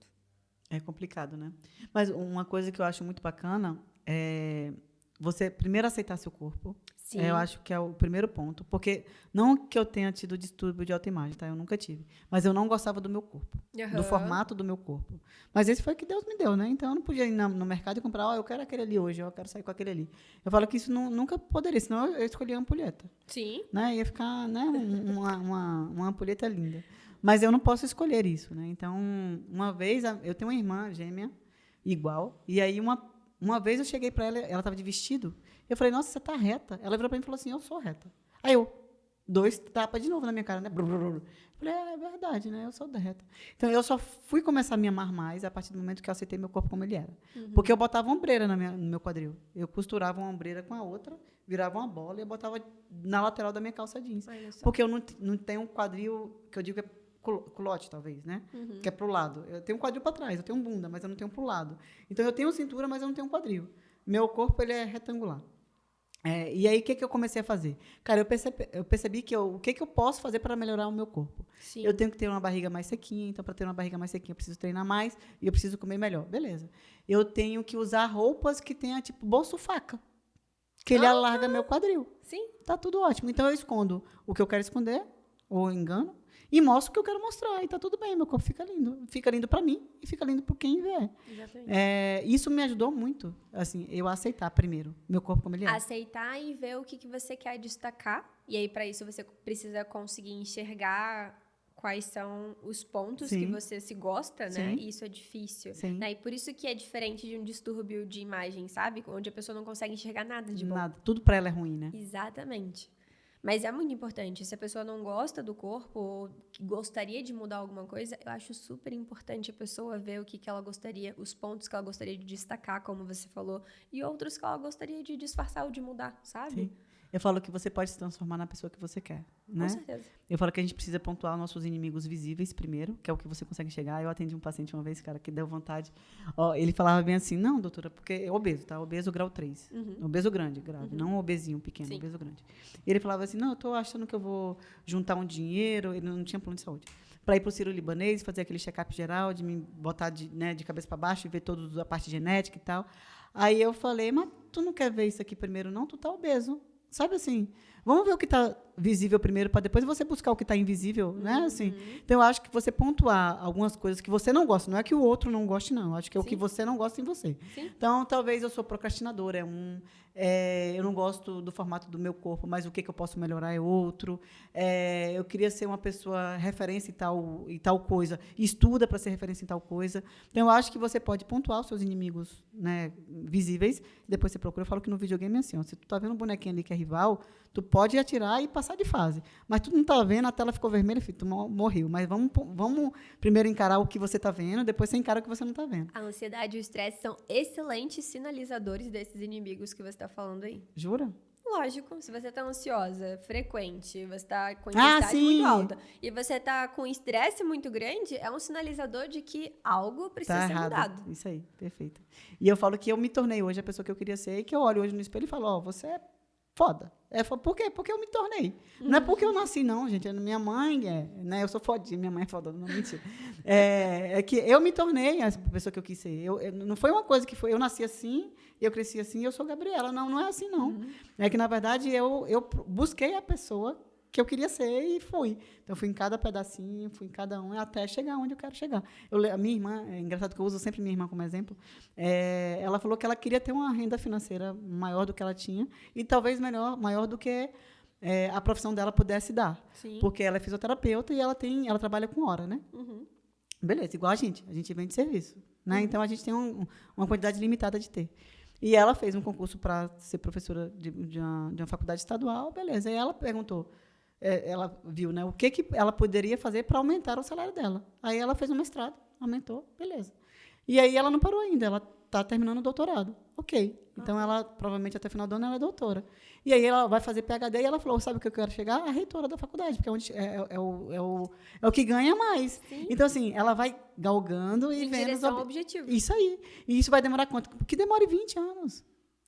É complicado, né? Mas uma coisa que eu acho muito bacana é você primeiro aceitar seu corpo.
Sim.
Eu acho que é o primeiro ponto. Porque não que eu tenha tido distúrbio de autoimagem, tá? Eu nunca tive. Mas eu não gostava do meu corpo. Do formato do meu corpo. Mas esse foi o que Deus me deu, né? Então eu não podia ir no mercado e comprar, eu quero aquele ali hoje, eu quero sair com aquele ali. Eu falo que isso nunca poderia, senão eu escolhia a ampulheta.
Sim.
Né? Ia ficar, né, uma ampulheta linda. Mas eu não posso escolher isso, né? Então, uma vez, eu tenho uma irmã gêmea, igual, e aí uma vez eu cheguei para ela estava de vestido, eu falei, nossa, você tá reta. Ela virou para mim e falou assim, eu sou reta. Aí eu, 2 tapas de novo na minha cara, né? Eu falei, é verdade, né? Eu sou reta. Então, eu só fui começar a me amar mais a partir do momento que eu aceitei meu corpo como ele era. Porque eu botava ombreira no meu quadril. Eu costurava uma ombreira com a outra, virava uma bola e eu botava na lateral da minha calça jeans. Porque eu não tenho um quadril, que eu digo é culote, talvez, né? Que é pro lado. Eu tenho um quadril para trás, eu tenho bunda, mas eu não tenho pro lado. Então, eu tenho cintura, mas eu não tenho quadril. Meu corpo, ele é retangular. E aí, o que eu comecei a fazer? Cara, eu percebi que o que eu posso fazer para melhorar o meu corpo?
Sim.
Eu tenho que ter uma barriga mais sequinha, então, para ter uma barriga mais sequinha, eu preciso treinar mais e eu preciso comer melhor. Beleza. Eu tenho que usar roupas que tenha, tipo, bolso-faca, que ele alarga meu quadril.
Sim.
Tá tudo ótimo. Então, eu escondo o que eu quero esconder, ou engano, e mostro o que eu quero mostrar. E tá tudo bem, meu corpo fica lindo. Fica lindo para mim e fica lindo para quem vê.
Exatamente.
Isso me ajudou muito, assim, eu aceitar primeiro meu corpo como ele é.
Aceitar e ver o que você quer destacar. E aí, para isso, você precisa conseguir enxergar quais são os pontos
Sim.
que você se gosta, né?
Sim.
E isso é difícil.
Sim.
Né? E por isso que é diferente de um distúrbio de imagem, sabe? Onde a pessoa não consegue enxergar nada de bom.
Nada. Tudo para ela é ruim, né?
Exatamente. Mas é muito importante. Se a pessoa não gosta do corpo ou gostaria de mudar alguma coisa, eu acho super importante a pessoa ver o que ela gostaria, os pontos que ela gostaria de destacar, como você falou, e outros que ela gostaria de disfarçar ou de mudar, sabe?
Sim. Eu falo que você pode se transformar na pessoa que você quer, né?
Com certeza.
Eu falo que a gente precisa pontuar nossos inimigos visíveis primeiro, que é o que você consegue chegar. Eu atendi um paciente uma vez, cara, que deu vontade. Ele falava bem assim, não, doutora, porque é obeso, tá? Obeso grau 3. Obeso grave, não um obesinho pequeno,
Sim.
obeso grande. E ele falava assim, não, eu tô achando que eu vou juntar um dinheiro, ele não tinha plano de saúde, para ir pro Sírio-Libanês, fazer aquele check-up geral, de me botar de cabeça para baixo e ver toda a parte genética e tal. Aí eu falei, mas tu não quer ver isso aqui primeiro, não? Tu tá obeso. Sabe assim, vamos ver o que está visível primeiro, para depois você buscar o que está invisível, né? Assim, então, eu acho que você pontuar algumas coisas que você não gosta, não é que o outro não goste, não. Eu acho que é o que você não gosta em você.
Sim.
Então, talvez eu sou procrastinadora, eu não gosto do formato do meu corpo, mas o que eu posso melhorar é outro. Eu queria ser uma pessoa referência em tal coisa, e estuda para ser referência em tal coisa. Então, eu acho que você pode pontuar os seus inimigos, né, visíveis, depois você procura. Eu falo que no videogame é assim, ó, se tu tá vendo um bonequinho ali que é rival, tu pode atirar e passar de fase. Mas tu não tá vendo, a tela ficou vermelha, filho, tu morreu. Mas vamos primeiro encarar o que você tá vendo, depois você encara o que você não tá vendo.
A ansiedade e o estresse são excelentes sinalizadores desses inimigos que você está falando aí.
Jura?
Lógico, se você tá ansiosa, frequente, você tá com intensidade muito alta e você tá com estresse muito grande, é um sinalizador de que algo precisa ser mudado.
Isso aí, perfeito. E eu falo que eu me tornei hoje a pessoa que eu queria ser e que eu olho hoje no espelho e falo, você é foda. Por quê? Porque eu me tornei. Não é porque eu nasci, não, gente. Minha mãe né? Eu sou fodinha, minha mãe é foda, não, mentira. É que eu me tornei a pessoa que eu quis ser. Não foi uma coisa que foi, eu nasci assim, eu cresci assim, eu sou Gabriela. Não é assim, não. É que, na verdade, eu busquei a pessoa que eu queria ser e fui. Então, fui em cada pedacinho, fui em cada um, até chegar onde eu quero chegar. A minha irmã, é engraçado que eu uso sempre minha irmã como exemplo, ela falou que ela queria ter uma renda financeira maior do que ela tinha e talvez maior do que a profissão dela pudesse dar.
Sim.
Porque ela é fisioterapeuta e ela trabalha com hora, né? Beleza, igual a gente vende serviço. Né? Então, a gente tem uma quantidade limitada de ter. E ela fez um concurso para ser professora de uma faculdade estadual, beleza. E ela perguntou, ela viu, né, o que ela poderia fazer para aumentar o salário dela. Aí ela fez um mestrado, aumentou, beleza. E aí ela não parou ainda, ela está terminando o doutorado. Ok. Então, ela, provavelmente, até o final do ano, ela é doutora. E aí ela vai fazer PhD e ela falou, sabe o que eu quero chegar? A reitora da faculdade, porque é o que ganha mais.
Sim.
Então, assim, ela vai galgando e
em
vendo...
direção ao objetivo.
Isso aí. E isso vai demorar quanto? Que demore 20 anos.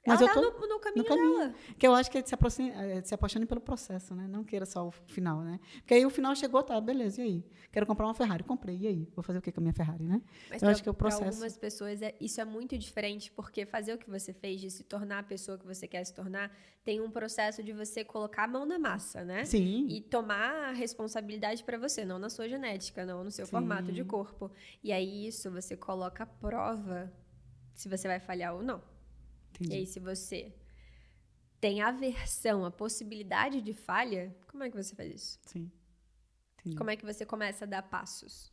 Mas
Ela
eu
tá
tô
no caminho
no caminho.
dela.
Que eu acho que se apaixone pelo processo, né? Não queira só o final, né? Porque aí o final chegou, tá, beleza, e aí? Quero comprar uma Ferrari. Comprei, e aí? Vou fazer o que com a minha Ferrari, né?
Mas
Eu acho que é o
para
processo.
algumas pessoas isso é muito diferente, porque fazer o que você fez, de se tornar a pessoa que você quer se tornar, tem um processo de você colocar a mão na massa, né?
Sim.
E tomar a responsabilidade para você, não na sua genética, não no seu formato de corpo. E aí isso você coloca à prova se você vai falhar ou não.
Entendi.
E aí se você tem aversão à possibilidade de falha, como é que você faz isso?
Sim. Entendi.
Como é que você começa a dar passos?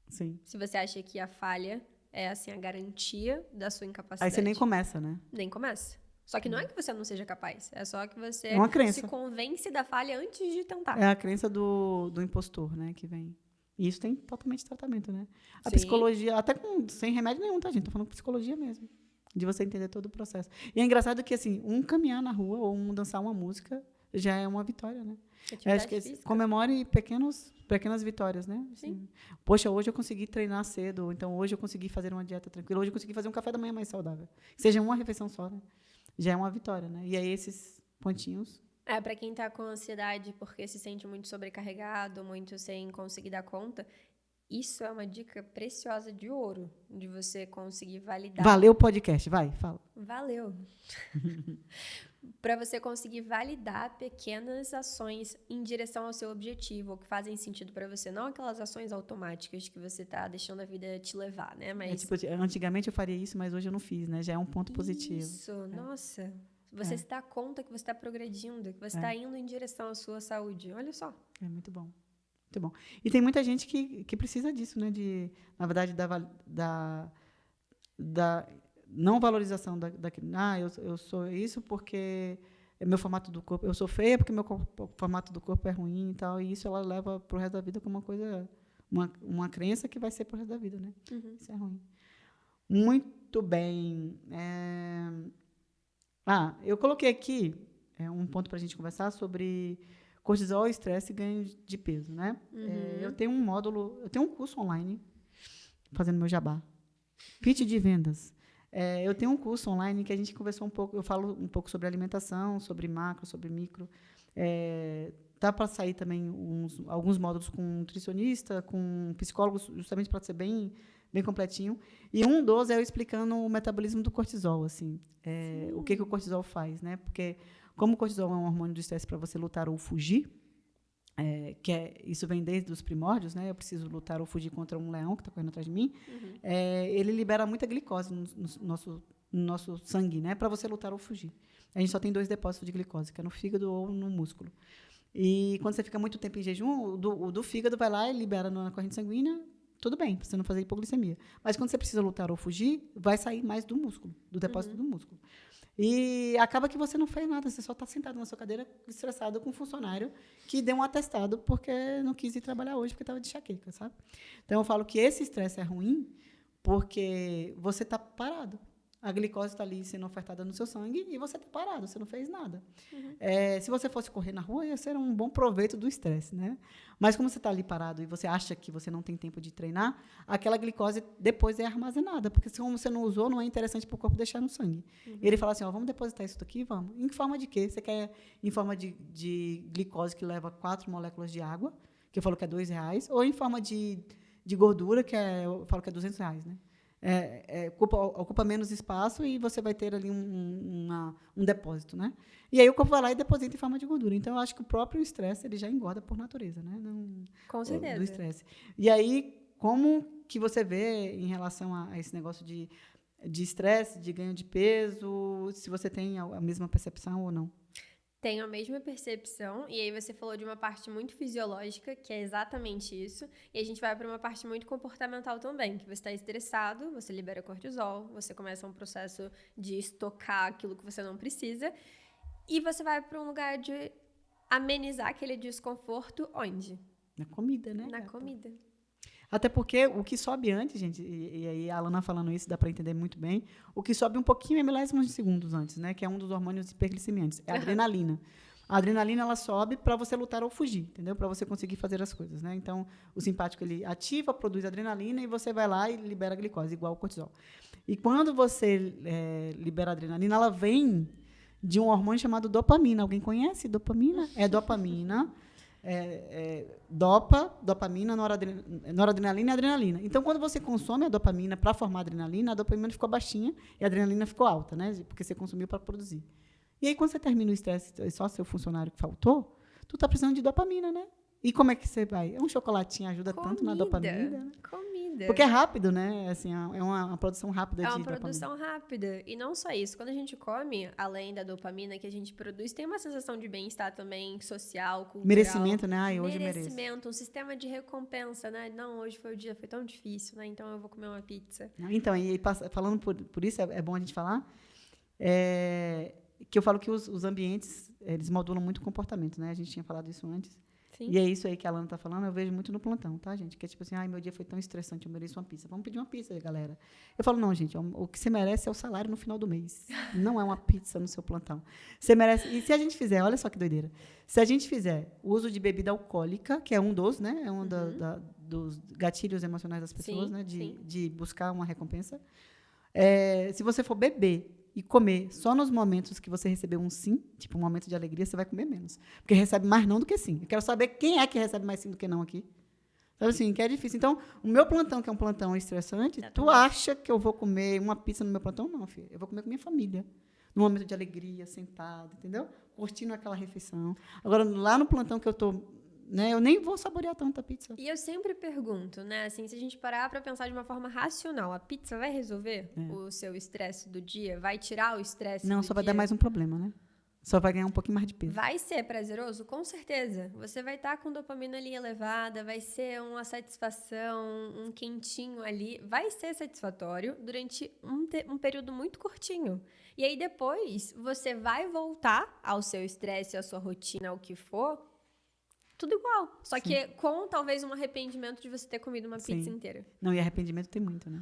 Sim.
Se você acha que a falha é, assim, a garantia da sua incapacidade.
Aí você nem começa, né?
Nem começa. Só que não é que você não seja capaz, é só que você
É uma crença.
se convence da falha antes de tentar.
É a crença do impostor, né? Que vem. E isso tem totalmente tratamento, né? A
Sim.
psicologia, até sem remédio nenhum, tá, gente? Tô falando psicologia mesmo. De você entender todo o processo. E é engraçado que, assim, um caminhar na rua ou um dançar uma música já é uma vitória, né? Eu acho que
Física.
comemore pequenas vitórias, né? Assim, poxa, hoje eu consegui treinar cedo, então hoje eu consegui fazer uma dieta tranquila, hoje eu consegui fazer um café da manhã mais saudável. Seja uma refeição só, né? Já é uma vitória, né? E aí esses pontinhos...
Pra quem tá com ansiedade porque se sente muito sobrecarregado, muito sem conseguir dar conta, isso é uma dica preciosa de ouro, de você conseguir validar.
Valeu o podcast, vai, fala.
Valeu. Para você conseguir validar pequenas ações em direção ao seu objetivo, ou que fazem sentido para você, não aquelas ações automáticas que você tá deixando a vida te levar, né? Mas
Tipo, antigamente eu faria isso, mas hoje eu não fiz, né? Já é um ponto positivo.
Isso, nossa. Você se dá conta que você está progredindo, que você está indo em direção à sua saúde. Olha só.
É muito bom. Muito bom. E tem muita gente que precisa disso, né? Na verdade, da não valorização daquilo. Eu sou isso porque é meu formato do corpo. Eu sou feia porque meu formato do corpo é ruim e tal. E isso ela leva pro resto da vida como uma coisa, uma crença que vai ser pro resto da vida, né?
Uhum.
Isso é ruim. Muito bem. Eu coloquei aqui um ponto para a gente conversar sobre cortisol, estresse e ganho de peso, né?
Uhum.
Eu tenho eu tenho um curso online, fazendo meu jabá. Pitch de vendas. Eu tenho um curso online que a gente conversou um pouco, eu falo um pouco sobre alimentação, sobre macro, sobre micro. Dá para sair também alguns módulos com nutricionista, com psicólogos, justamente para ser bem completinho. E um dos é eu explicando o metabolismo do cortisol, assim, o que o cortisol faz, né? Porque como o cortisol é um hormônio do estresse para você lutar ou fugir, isso vem desde os primórdios, né? Eu preciso lutar ou fugir contra um leão que está correndo atrás de mim.
Uhum.
Ele libera muita glicose no nosso sangue, né? Para você lutar ou fugir. A gente só tem 2 depósitos de glicose, que é no fígado ou no músculo. E quando você fica muito tempo em jejum, o do fígado vai lá e libera na corrente sanguínea. Tudo bem, para você não fazer hipoglicemia. Mas quando você precisa lutar ou fugir, vai sair mais do músculo, do depósito do músculo. E acaba que você não fez nada, você só está sentado na sua cadeira, estressado com um funcionário que deu um atestado porque não quis ir trabalhar hoje porque estava de enxaqueca, sabe? Então, eu falo que esse estresse é ruim porque você está parado. A glicose está ali sendo ofertada no seu sangue e você está parado, você não fez nada.
Uhum.
Se você fosse correr na rua, ia ser um bom proveito do estresse, né? Mas como você está ali parado e você acha que você não tem tempo de treinar, aquela glicose depois é armazenada, porque se você não usou, não é interessante para o corpo deixar no sangue. E ele fala assim, vamos depositar isso aqui? Vamos. Em forma de quê? Você quer em forma de glicose que leva 4 moléculas de água, que eu falo que é R$2, ou em forma de gordura, eu falo que é R$200, né? Ocupa menos espaço e você vai ter ali um depósito, né? E aí o corpo vai lá e deposita em forma de gordura. Então, eu acho que o próprio estresse ele já engorda por natureza, né?
Com certeza.
Do estresse. E aí, como que você vê em relação a esse negócio de estresse, de ganho de peso, se você tem a mesma percepção ou não?
Tenho a mesma percepção, e aí você falou de uma parte muito fisiológica, que é exatamente isso, e a gente vai para uma parte muito comportamental também, que você está estressado, você libera cortisol, você começa um processo de estocar aquilo que você não precisa, e você vai para um lugar de amenizar aquele desconforto onde?
Na comida, né?
Na comida.
Até porque o que sobe antes, gente, e aí a Alana falando isso dá para entender muito bem, o que sobe um pouquinho é milésimos de segundos antes, né? Que é um dos hormônios hiperglicemiantes, é a adrenalina. A adrenalina, ela sobe para você lutar ou fugir, entendeu? Para você conseguir fazer as coisas, né? Então, o simpático, ele ativa, produz adrenalina e você vai lá e libera a glicose, igual o cortisol. E quando você libera a adrenalina, ela vem de um hormônio chamado dopamina. Alguém conhece dopamina? É dopamina. Dopamina, noradrenalina e adrenalina. Então, quando você consome a dopamina para formar adrenalina, a dopamina ficou baixinha e a adrenalina ficou alta, né? Porque você consumiu para produzir. E aí, quando você termina o estresse, só seu funcionário que faltou, tu tá precisando de dopamina, né? E como é que você vai? Um chocolatinho ajuda tanto na dopamina. Né?
Comida.
Porque é rápido, né? Assim, é uma produção rápida de dopamina.
É uma produção rápida. E não só isso. Quando a gente come, além da dopamina que a gente produz, tem uma sensação de bem-estar também, social, cultural.
Merecimento, né? Ai, hoje
merecimento, um sistema de recompensa, né? Não, hoje foi o dia, foi tão difícil, né? Então eu vou comer uma pizza.
Então, e falando por isso, é bom a gente falar, que eu falo que os ambientes, eles modulam muito o comportamento, né? A gente tinha falado isso antes.
Sim.
E é isso aí que a Alana está falando, eu vejo muito no plantão, tá, gente? Que é tipo assim, ai, meu dia foi tão estressante, eu mereço uma pizza. Vamos pedir uma pizza, galera. Eu falo, não, gente, o que você merece é o salário no final do mês. Não é uma pizza no seu plantão. Você merece... E se a gente fizer, olha só que doideira, se a gente fizer o uso de bebida alcoólica, que é um dos, né? É um dos gatilhos emocionais das pessoas,
sim,
né?
sim.
De buscar uma recompensa. Se você for beber e comer só nos momentos que você recebeu um sim, tipo um momento de alegria, você vai comer menos. Porque recebe mais não do que sim. Eu quero saber quem é que recebe mais sim do que não aqui. Sabe assim, que é difícil. Então, o meu plantão, que é um plantão estressante, tu acha que eu vou comer uma pizza no meu plantão? Não, filho. Eu vou comer com minha família. Num momento de alegria, sentado, entendeu? Curtindo aquela refeição. Agora, lá no plantão que eu estou... Né, eu nem vou saborear tanto a pizza.
E eu sempre pergunto, né? Assim, se a gente parar para pensar de uma forma racional, a pizza vai resolver o seu estresse do dia? Vai tirar o estresse do dia?
Não, só vai dar mais um problema, né? Só vai ganhar um pouquinho mais de peso.
Vai ser prazeroso? Com certeza. Você vai estar com dopamina ali elevada, vai ser uma satisfação, um quentinho ali. Vai ser satisfatório durante um período muito curtinho. E aí depois você vai voltar ao seu estresse, à sua rotina, ao que for... Tudo igual. Só que com talvez um arrependimento de você ter comido uma pizza inteira.
Não, e arrependimento tem muito, né?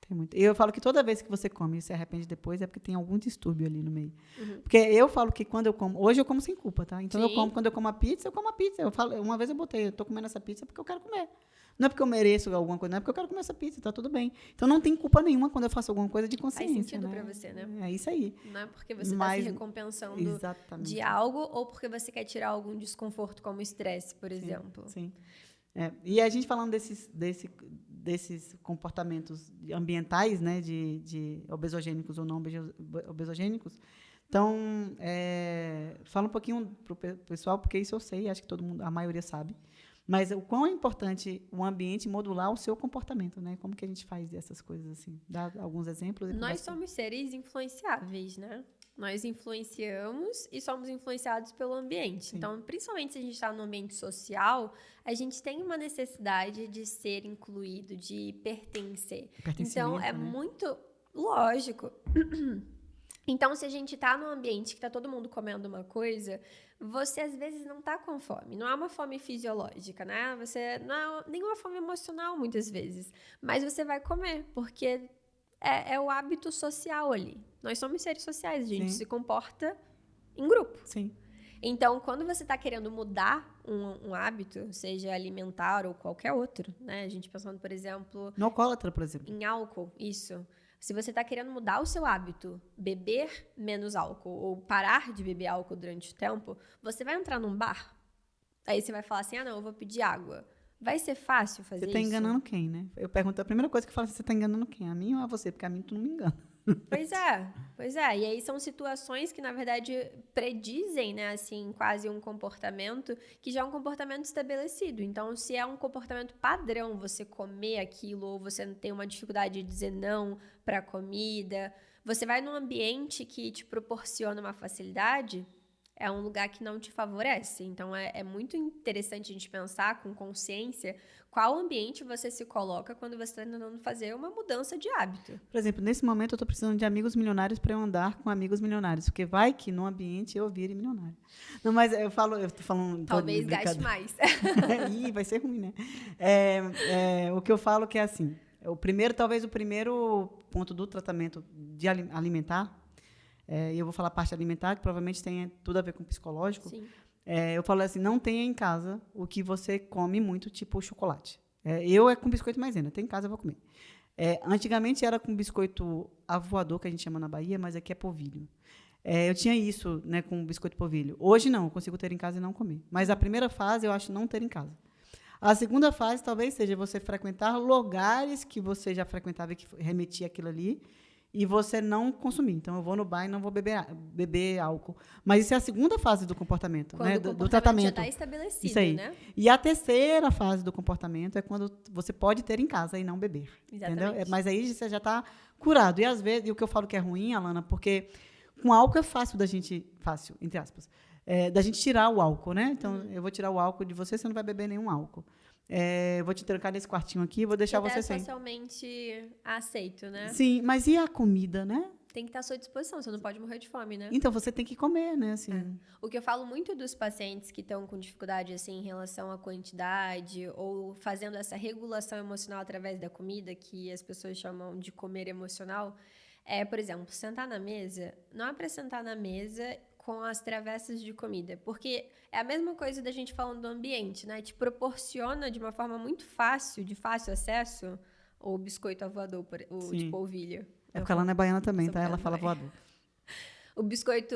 Tem muito. E eu falo que toda vez que você come e se arrepende depois é porque tem algum distúrbio ali no meio. Porque eu falo que quando eu como... Hoje eu como sem culpa, tá? Então, quando eu como a pizza, eu como a pizza. Eu falo, uma vez eu botei, eu tô comendo essa pizza porque eu quero comer. Não é porque eu mereço alguma coisa, não é porque eu quero comer essa pizza, tá tudo bem. Então, não tem culpa nenhuma quando eu faço alguma coisa de consciência.
Faz sentido,
né?
Pra você, né?
É isso aí.
Não é porque você tá se recompensando de algo ou porque você quer tirar algum desconforto, como estresse, por exemplo.
Sim. E a gente falando desses comportamentos ambientais, né, de obesogênicos ou não obesogênicos. Então, fala um pouquinho para o pessoal, porque isso eu sei, acho que todo mundo, a maioria sabe. Mas o quão é importante o ambiente modular o seu comportamento, né? Como que a gente faz essas coisas assim? Dá alguns exemplos?
Nós somos seres influenciáveis, né? Nós influenciamos e somos influenciados pelo ambiente. Sim. Então, principalmente se a gente está no ambiente social, a gente tem uma necessidade de ser incluído, de pertencer. Então, é muito lógico. Então, se a gente está num ambiente que está todo mundo comendo uma coisa, você às vezes não está com fome. Não é uma fome fisiológica, né? Você não é nenhuma fome emocional, muitas vezes. Mas você vai comer, porque é o hábito social ali. Nós somos seres sociais, a gente se comporta em grupo.
Sim.
Então, quando você está querendo mudar um hábito, seja alimentar ou qualquer outro, né? A gente pensando, por exemplo...
No alcoólatra, por exemplo.
Em álcool, isso. Se você está querendo mudar o seu hábito, beber menos álcool ou parar de beber álcool durante o tempo, você vai entrar num bar, aí você vai falar assim, não, eu vou pedir água. Vai ser fácil fazer isso?
Você está enganando quem, né? Eu pergunto, a primeira coisa que eu falo é, você está enganando quem? A mim ou a você? Porque a mim tu não me engana.
Pois é. E aí são situações que, na verdade, predizem, né, assim, quase um comportamento que já é um comportamento estabelecido. Então, se é um comportamento padrão você comer aquilo ou você tem uma dificuldade de dizer não para a comida, você vai num ambiente que te proporciona uma facilidade, é um lugar que não te favorece. Então, é muito interessante a gente pensar com consciência qual ambiente você se coloca quando você está tentando fazer uma mudança de hábito.
Por exemplo, nesse momento eu estou precisando de amigos milionários para eu andar com amigos milionários, porque vai que no ambiente eu vire milionário. Não, mas eu estou falando...
Talvez gaste mais.
Ih, vai ser ruim, né? O que eu falo que é assim, talvez o primeiro ponto do tratamento de alimentar E eu vou falar parte alimentar, que provavelmente tem tudo a ver com o psicológico.
Sim.
Eu falo assim, não tenha em casa o que você come muito, tipo chocolate. Eu é com biscoito maisena, tem em casa, eu vou comer. Antigamente era com biscoito avoador, que a gente chama na Bahia, mas aqui é polvilho. Eu tinha isso, né, com biscoito polvilho. Hoje não, eu consigo ter em casa e não comer. Mas a primeira fase eu acho não ter em casa. A segunda fase talvez seja você frequentar lugares que você já frequentava e que remetia aquilo ali e você não consumir. Então, eu vou no bar e não vou beber álcool. Mas isso é a segunda fase do comportamento,
Quando
né,
o comportamento
do tratamento.
já está estabelecido,
isso aí.
né?
E a terceira fase do comportamento é quando você pode ter em casa e não beber.
Exatamente.
Entendeu? Mas aí você já está curado. E às vezes, e o que eu falo que é ruim, Alana, porque com álcool é fácil da gente, fácil, entre aspas, da gente tirar o álcool, né? Então, eu vou tirar o álcool de você não vai beber nenhum álcool. Vou te trancar nesse quartinho aqui e vou deixar você sem.
É socialmente aceito, né?
Sim, mas e a comida, né?
Tem que estar à sua disposição, você não pode morrer de fome, né?
Então, você tem que comer, né? Assim.
O que eu falo muito dos pacientes que estão com dificuldade assim, em relação à quantidade ou fazendo essa regulação emocional através da comida, que as pessoas chamam de comer emocional, por exemplo, sentar na mesa, não é para sentar na mesa com as travessas de comida, porque é a mesma coisa da gente falando do ambiente, né? Te proporciona de uma forma muito fácil, de fácil acesso, o biscoito avoador, de polvilho.
Porque ela não é baiana também, tá? Ela fala
também.
voador.
O biscoito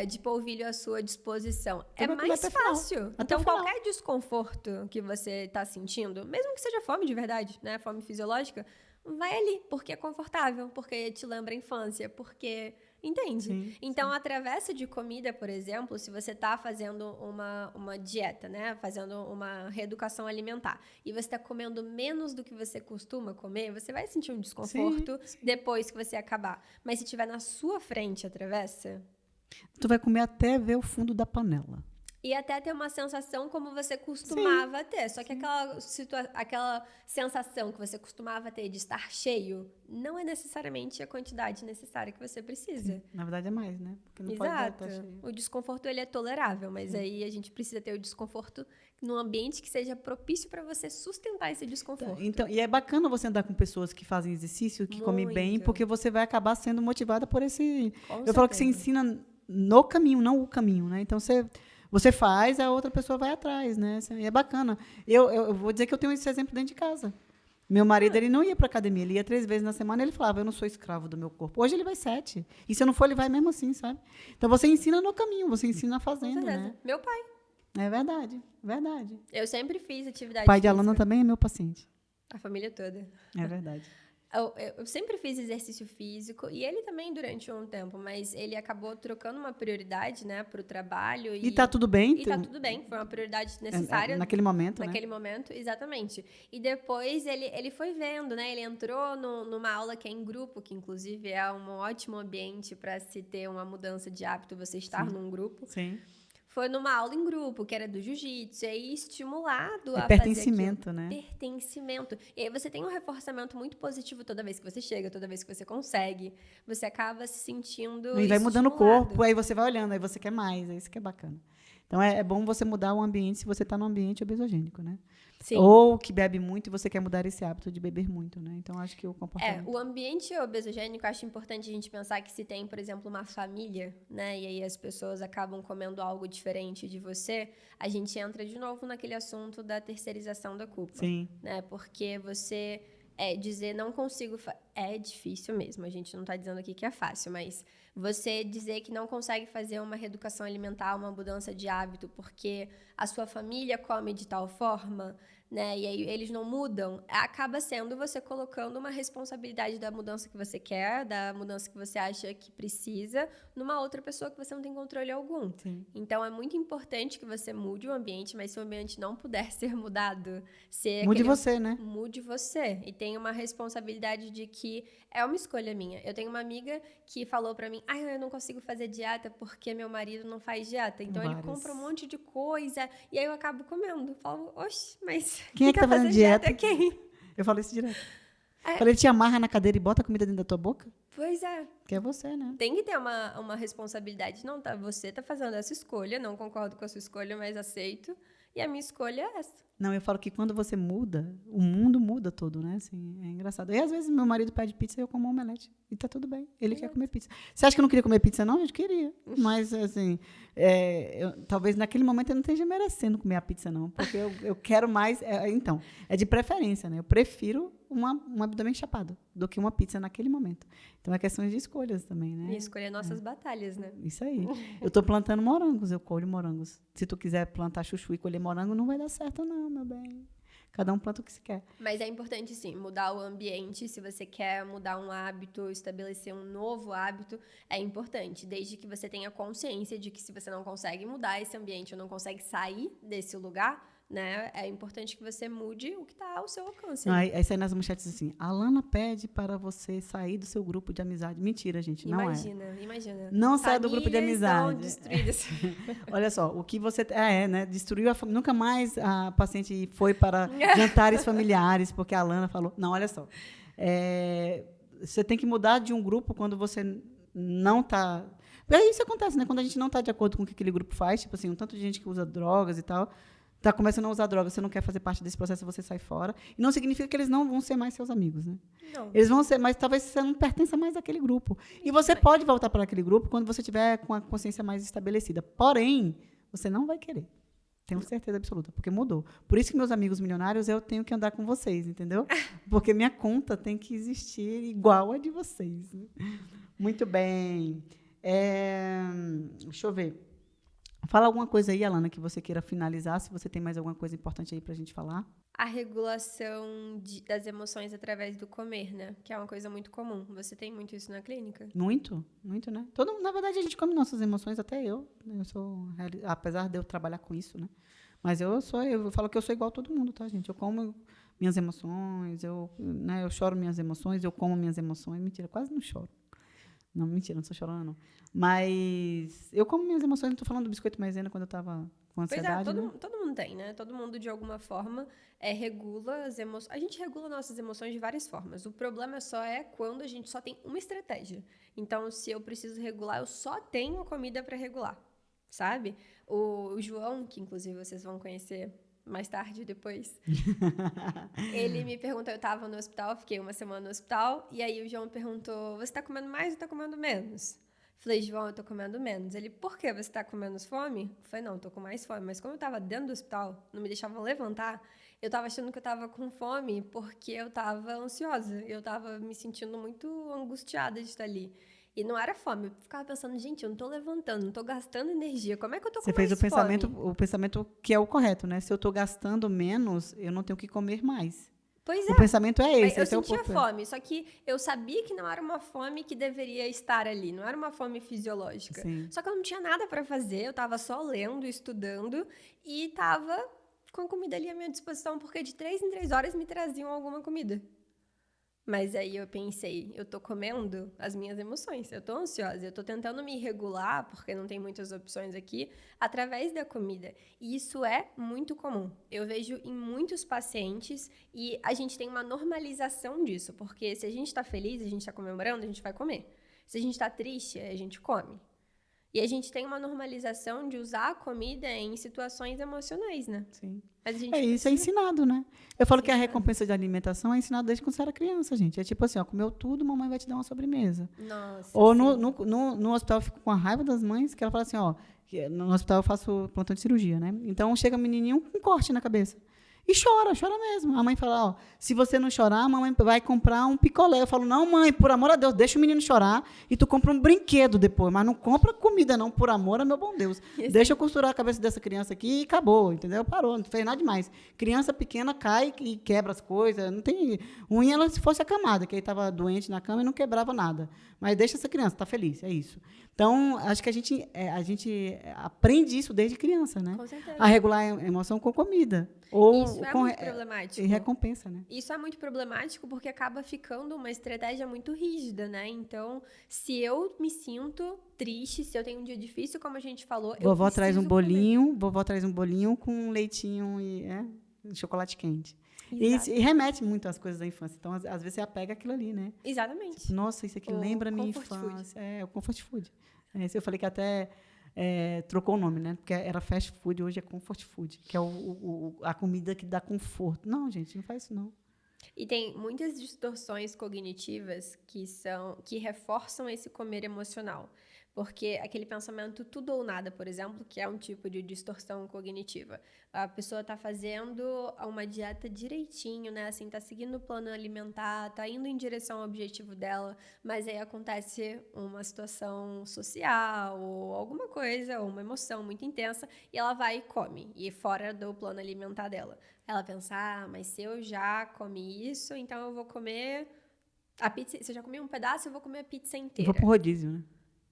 de polvilho à sua disposição.
Então
É mais fácil.
Até
Então, qualquer desconforto que você está sentindo, mesmo que seja fome de verdade, né? Fome fisiológica, vai ali, porque é confortável, porque te lembra a infância, porque... Entende?
Sim,
então, a travessa de comida, por exemplo, se você está fazendo uma dieta, né? Fazendo uma reeducação alimentar, e você está comendo menos do que você costuma comer, você vai sentir um desconforto depois que você acabar. Mas se tiver na sua frente a travessa...
Tu vai comer até ver o fundo da panela.
E até ter uma sensação como você costumava ter. Só que aquela sensação que você costumava ter de estar cheio não é necessariamente a quantidade necessária que você precisa.
Sim. Na verdade é mais, né? Porque não
Exato.
pode estar cheio.
O desconforto ele é tolerável, mas aí a gente precisa ter o desconforto num ambiente que seja propício para você sustentar esse desconforto.
Então, e é bacana você andar com pessoas que fazem exercício, que comem bem, porque você vai acabar sendo motivada por esse... Eu falo que você ensina no caminho, não o caminho, né? Então, você faz, a outra pessoa vai atrás, né? E é bacana. Eu vou dizer que eu tenho esse exemplo dentro de casa. Meu marido, ele não ia para academia, ele ia 3 vezes na semana, ele falava, eu não sou escravo do meu corpo. Hoje ele vai 7. E se eu não for, ele vai mesmo assim, sabe? Então, você ensina no caminho, você ensina fazendo, né?
Meu pai.
É verdade, verdade.
Eu sempre fiz atividade
O pai de
física.
Alana também é meu paciente.
A família toda.
É verdade.
Eu sempre fiz exercício físico, e ele também durante um tempo, mas ele acabou trocando uma prioridade, né, para o trabalho.
E tá tudo bem?
E tá tudo bem, foi uma prioridade necessária.
Naquele momento,
Naquele momento, exatamente. E depois ele foi vendo, né, ele entrou numa aula que é em grupo, que inclusive é um ótimo ambiente para se ter uma mudança de hábito, você estar num grupo.
Sim.
Foi numa aula em grupo, que era do jiu-jitsu, e aí estimulado a
pertencimento,
fazer
né?
Pertencimento. E aí você tem um reforçamento muito positivo toda vez que você chega, toda vez que você consegue. Você acaba se sentindo
E vai mudando o
estimulado.
corpo, aí você vai olhando, aí você quer mais, é isso que é bacana. Então, é bom você mudar o ambiente se você está num ambiente obesogênico, né?
Sim.
Ou que bebe muito e você quer mudar esse hábito de beber muito, né? Então, acho que o comportamento...
O ambiente obesogênico, acho importante a gente pensar que se tem, por exemplo, uma família, né? E aí as pessoas acabam comendo algo diferente de você, a gente entra de novo naquele assunto da terceirização da culpa.
Sim.
Né? Porque você dizer não consigo... É difícil mesmo, a gente não está dizendo aqui que é fácil, mas você dizer que não consegue fazer uma reeducação alimentar, uma mudança de hábito, porque a sua família come de tal forma, né? E aí eles não mudam, acaba sendo você colocando uma responsabilidade da mudança que você quer, da mudança que você acha que precisa, numa outra pessoa que você não tem controle algum.
Sim.
Então, é muito importante que você mude o ambiente, mas se o ambiente não puder ser mudado...
Mude você, né?
Mude você. E tem uma responsabilidade de que é uma escolha minha. Eu tenho uma amiga que falou pra mim, eu não consigo fazer dieta porque meu marido não faz dieta. Então, ele compra um monte de coisa e aí eu acabo comendo. Eu falo, oxe, mas
quem é que tá fazendo dieta?
Quem?
Eu falo isso direto. Falei, ele te amarra na cadeira e bota a comida dentro da tua boca?
Pois é.
Que é você, né?
Tem que ter uma responsabilidade. Não, você tá fazendo essa escolha, não concordo com a sua escolha, mas aceito. E a minha escolha é essa.
Não, eu falo que quando você muda, o mundo muda todo, né? Assim, é engraçado. E às vezes meu marido pede pizza e eu como omelete. E tá tudo bem. Ele quer comer pizza. Você acha que eu não queria comer pizza, não? Eu queria. Mas, assim, talvez naquele momento eu não esteja merecendo comer a pizza, não. Porque eu quero mais. Então, é de preferência, né? Eu prefiro um abdômen chapado do que uma pizza naquele momento. Então, é questão de escolhas também, né?
E escolher nossas batalhas, né?
Isso aí. Eu estou plantando morangos, eu colho morangos. Se tu quiser plantar chuchu e colher morango, não vai dar certo, não, meu bem. Cada um planta o que se quer.
Mas é importante, sim, mudar o ambiente. Se você quer mudar um hábito, estabelecer um novo hábito, é importante. Desde que você tenha consciência de que se você não consegue mudar esse ambiente ou não consegue sair desse lugar, né, é importante que você mude o que está ao seu alcance.
Aí sai nas manchetes assim, a Alana pede para você sair do seu grupo de amizade. Mentira, gente, não
Imagina.
Não sai do grupo de amizade.
Destruídas.
Olha só, o que você... né? Destruiu a família. Nunca mais a paciente foi para jantares familiares, porque a Alana falou... Não, olha só. Você tem que mudar de um grupo quando você não está... Isso acontece, né? Quando a gente não está de acordo com o que aquele grupo faz, tipo assim, um tanto de gente que usa drogas e tal... Está começando a usar drogas, você não quer fazer parte desse processo, você sai fora. E não significa que eles não vão ser mais seus amigos, né?
Não.
Eles vão ser, mas talvez você não pertença mais àquele grupo. E você pode voltar para aquele grupo quando você tiver com a consciência mais estabelecida. Porém, você não vai querer. Tenho certeza absoluta, porque mudou. Por isso que meus amigos milionários, eu tenho que andar com vocês, entendeu? Porque minha conta tem que existir igual a de vocês. Né? Muito bem. Deixa eu ver. Fala alguma coisa aí, Alana, que você queira finalizar, se você tem mais alguma coisa importante aí pra gente falar.
A regulação das emoções através do comer, né? Que é uma coisa muito comum. Você tem muito isso na clínica?
Muito, né? Na verdade, a gente come nossas emoções, até eu. Apesar de eu trabalhar com isso, né? Mas eu falo que eu sou igual a todo mundo, tá, gente? Eu como minhas emoções, eu choro minhas emoções, eu como minhas emoções. Mentira, quase não choro. Não, mentira, não estou chorando, não. Mas eu como minhas emoções, não estou falando do biscoito maisena quando eu estava com ansiedade.
Pois é,
né?
todo mundo tem, né? Todo mundo, de alguma forma, regula as emoções. A gente regula nossas emoções de várias formas. O problema só é quando a gente só tem uma estratégia. Então, se eu preciso regular, eu só tenho comida para regular, sabe? O João, que inclusive vocês vão conhecer mais tarde, depois, ele me perguntou, eu estava no hospital, fiquei uma semana no hospital, e aí o João me perguntou, você está comendo mais ou está comendo menos? Falei, João, eu tô comendo menos. Ele, por quê? Você tá com menos fome? Eu falei, não, tô com mais fome. Mas como eu tava dentro do hospital, não me deixavam levantar, eu tava achando que eu tava com fome porque eu tava ansiosa. Eu tava me sentindo muito angustiada de estar ali. E não era fome. Eu ficava pensando, gente, eu não tô levantando, não tô gastando energia. Como é que eu tô com mais fome? Você
fez o pensamento que é o correto, né? Se eu tô gastando menos, eu não tenho que comer mais.
Pois é.
O pensamento é esse.
Eu sentia fome, só que eu sabia que não era uma fome que deveria estar ali, não era uma fome fisiológica.
Sim.
Só que eu não tinha nada para fazer, eu estava só lendo, estudando e estava com a comida ali à minha disposição, porque de 3 em 3 horas me traziam alguma comida. Mas aí eu pensei, eu tô comendo as minhas emoções, eu tô ansiosa, eu tô tentando me regular, porque não tem muitas opções aqui, através da comida. E isso é muito comum. Eu vejo em muitos pacientes e a gente tem uma normalização disso, porque se a gente tá feliz, a gente tá comemorando, a gente vai comer. Se a gente tá triste, a gente come. E a gente tem uma normalização de usar a comida em situações emocionais, né?
Sim.
Mas a gente
isso é ensinado, né? Eu falo que a recompensa de alimentação é ensinada desde quando você era criança, gente. É tipo assim, ó, comeu tudo, mamãe vai te dar uma sobremesa.
Nossa.
Ou no hospital eu fico com a raiva das mães, que ela fala assim, ó, que no hospital eu faço plantão de cirurgia, né? Então chega um menininho com um corte na cabeça. E chora mesmo. A mãe fala, ó, se você não chorar, a mamãe vai comprar um picolé. Eu falo, não, mãe, por amor a Deus, deixa o menino chorar e tu compra um brinquedo depois, mas não compra comida não, por amor a meu bom Deus. Deixa eu costurar a cabeça dessa criança aqui e acabou, entendeu? Parou, não fez nada demais. Criança pequena cai e quebra as coisas, não tem... Ruim ela se fosse acamada, que aí estava doente na cama e não quebrava nada. Mas deixa essa criança, tá feliz, é isso. Então, acho que a gente aprende isso desde criança, né?
Com certeza.
A regular a emoção com comida. Ou
isso é muito problemático.
E recompensa, né?
Isso é muito problemático porque acaba ficando uma estratégia muito rígida, né? Então, se eu me sinto triste, se eu tenho um dia difícil, como a gente falou,
vovó traz um bolinho com leitinho e chocolate quente. E remete muito às coisas da infância. Então, às vezes, você apega aquilo ali, né?
Exatamente.
Tipo, nossa, isso aqui lembra a minha infância. É, o comfort food. Eu falei que até trocou o nome, né? Porque era fast food, hoje é comfort food, que é a comida que dá conforto. Não, gente, não faz isso, não.
E tem muitas distorções cognitivas que reforçam esse comer emocional. Porque aquele pensamento tudo ou nada, por exemplo, que é um tipo de distorção cognitiva. A pessoa está fazendo uma dieta direitinho, né? Assim, tá seguindo o plano alimentar, tá indo em direção ao objetivo dela, mas aí acontece uma situação social ou alguma coisa, ou uma emoção muito intensa, e ela vai e come, e fora do plano alimentar dela. Ela pensa, mas se eu já comi isso, então eu vou comer a pizza. Se eu já comi um pedaço, eu vou comer a pizza inteira.
Vou pro rodízio, né?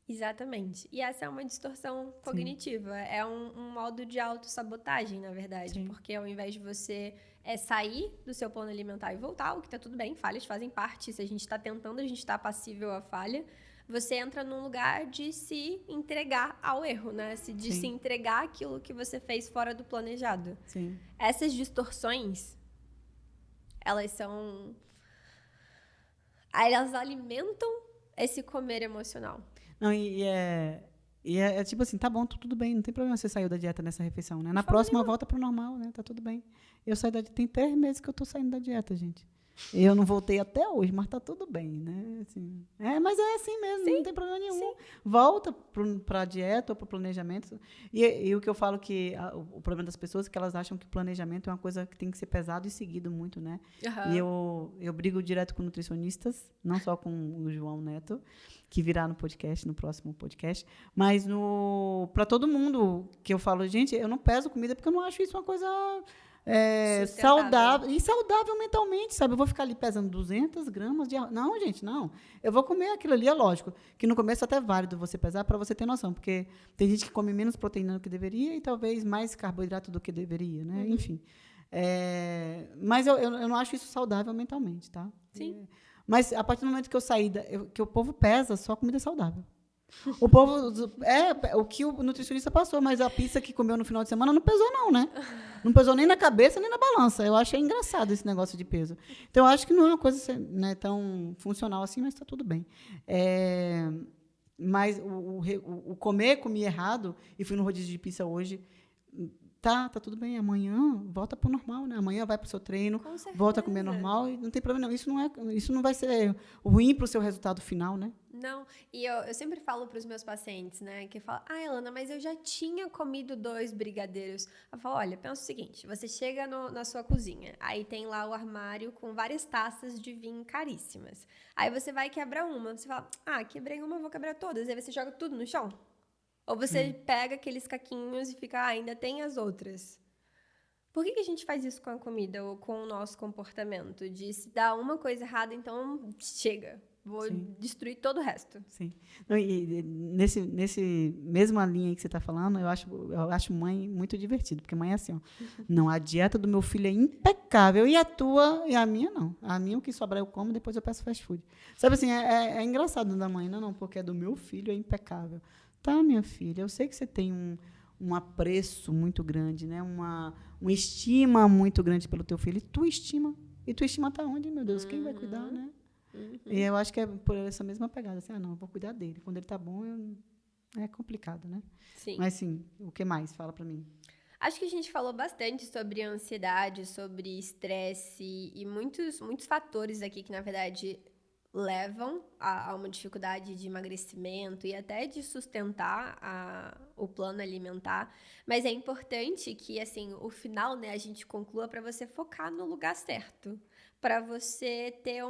Exatamente. E essa é uma distorção cognitiva. Sim. É um modo de autossabotagem, na verdade. Sim. Porque ao invés de você sair do seu plano alimentar e voltar, o que tá tudo bem, falhas fazem parte. Se a gente tá tentando, a gente tá passível à falha. Você entra num lugar de se entregar ao erro, né? De se entregar àquilo que você fez fora do planejado.
Sim.
Essas distorções, elas alimentam esse comer emocional.
Não, e é tipo assim, tá bom, tudo bem, não tem problema você saiu da dieta nessa refeição, né? Na próxima volta pro normal, né? Tá tudo bem. Eu saí da dieta, tem 3 meses que eu tô saindo da dieta, gente. Eu não voltei até hoje, mas tá tudo bem, né? Assim, mas é assim mesmo, não tem problema nenhum. Sim. Volta para a dieta ou para o planejamento. E o que eu falo que o problema das pessoas é que elas acham que o planejamento é uma coisa que tem que ser pesado e seguido muito, né? Uhum. E eu brigo direto com nutricionistas, não só com o João Neto, que virá no próximo podcast, mas para todo mundo que eu falo, gente, eu não peso comida porque eu não acho isso uma coisa... saudável. E saudável mentalmente, sabe? Eu vou ficar ali pesando 200 gramas de arroz. Não, gente, não. Eu vou comer aquilo ali, é lógico. Que no começo até é válido você pesar para você ter noção. Porque tem gente que come menos proteína do que deveria e talvez mais carboidrato do que deveria, né? Uhum. Enfim. Mas eu não acho isso saudável mentalmente, tá?
Sim.
Mas a partir do momento que eu saí, que o povo pesa só comida saudável. O povo o que o nutricionista passou, mas a pizza que comeu no final de semana não pesou, não, né? Não pesou nem na cabeça, nem na balança. Eu achei engraçado esse negócio de peso. Então, eu acho que não é uma coisa, né, tão funcional assim, mas está tudo bem. Mas comi errado e fui no rodízio de pizza hoje. Tá tudo bem. Amanhã volta pro normal, né? Amanhã vai pro seu treino, volta a comer normal e não tem problema não. Isso não vai ser ruim pro seu resultado final, né?
Não, e eu sempre falo para os meus pacientes, né, que falam, Elana, mas eu já tinha comido 2 brigadeiros. Eu falo, olha, pensa o seguinte, você chega na sua cozinha, aí tem lá o armário com várias taças de vinho caríssimas. Aí você vai quebrar uma, você fala, quebrei uma, vou quebrar todas. Aí você joga tudo no chão. Ou você pega aqueles caquinhos e fica, ainda tem as outras. Por que a gente faz isso com a comida ou com o nosso comportamento? De se dar uma coisa errada, então chega. Vou destruir todo o resto.
Sim. Não, e nesse mesma linha que você está falando, eu acho mãe muito divertido, porque mãe é assim, ó. Não, a dieta do meu filho é impecável, e a tua, e a minha não. A minha, o que sobrar eu como, depois eu peço fast food. Sabe assim, é engraçado da mãe, não, porque é do meu filho, é impecável. Tá, minha filha, eu sei que você tem um apreço muito grande, né? Uma estima muito grande pelo teu filho, e tua estima está onde, meu Deus? Quem vai cuidar, né? Uhum. E eu acho que é por essa mesma pegada. Assim, não, eu vou cuidar dele. Quando ele está bom, é complicado, né?
Sim.
Mas, sim, o que mais? Fala para mim.
Acho que a gente falou bastante sobre ansiedade, sobre estresse e muitos fatores aqui que, na verdade, levam a uma dificuldade de emagrecimento e até de sustentar o plano alimentar. Mas é importante que, assim, o final, né, a gente conclua para você focar no lugar certo. Para você ter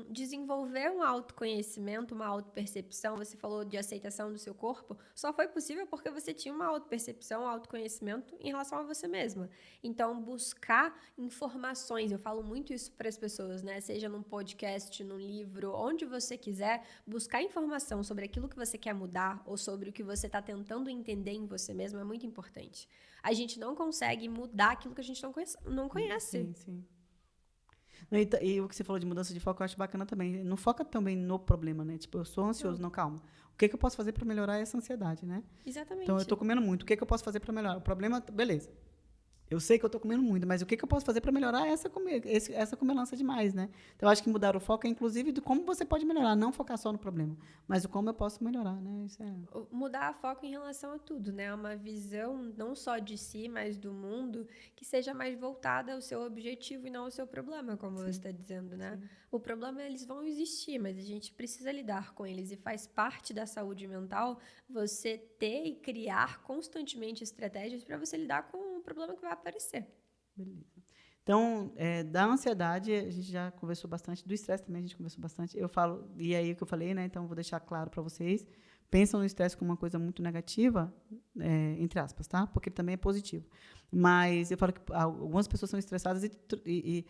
desenvolver um autoconhecimento, uma autopercepção. Você falou de aceitação do seu corpo, só foi possível porque você tinha uma autopercepção, um autoconhecimento em relação a você mesma. Então, buscar informações, eu falo muito isso para as pessoas, né? Seja num podcast, num livro, onde você quiser, buscar informação sobre aquilo que você quer mudar ou sobre o que você está tentando entender em você mesmo é muito importante. A gente não consegue mudar aquilo que a gente não conhece.
Sim, sim. E o que você falou de mudança de foco, eu acho bacana também. Não foca também no problema, né? Tipo, eu sou ansioso, não, calma. O que eu posso fazer para melhorar essa ansiedade, né?
Exatamente.
Então, eu estou comendo muito. O que eu posso fazer para melhorar? O problema, beleza. Eu sei que eu estou comendo muito, mas o que eu posso fazer para melhorar essa comelância demais, né? Então, eu acho que mudar o foco é, inclusive, de como você pode melhorar, não focar só no problema, mas o como eu posso melhorar, né? Isso é...
Mudar foco em relação a tudo, né? Uma visão não só de si, mas do mundo, que seja mais voltada ao seu objetivo e não ao seu problema, como você está dizendo, né? Sim. O problema, eles vão existir, mas a gente precisa lidar com eles, e faz parte da saúde mental você ter e criar constantemente estratégias para você lidar com o problema que vai aparecer.
Beleza. Então, da ansiedade, a gente já conversou bastante, do estresse também a gente conversou bastante. Eu falo, e aí o que eu falei, né? Então, vou deixar claro para vocês. Pensam no estresse como uma coisa muito negativa, entre aspas, tá? Porque ele também é positivo. Mas eu falo que algumas pessoas são estressadas e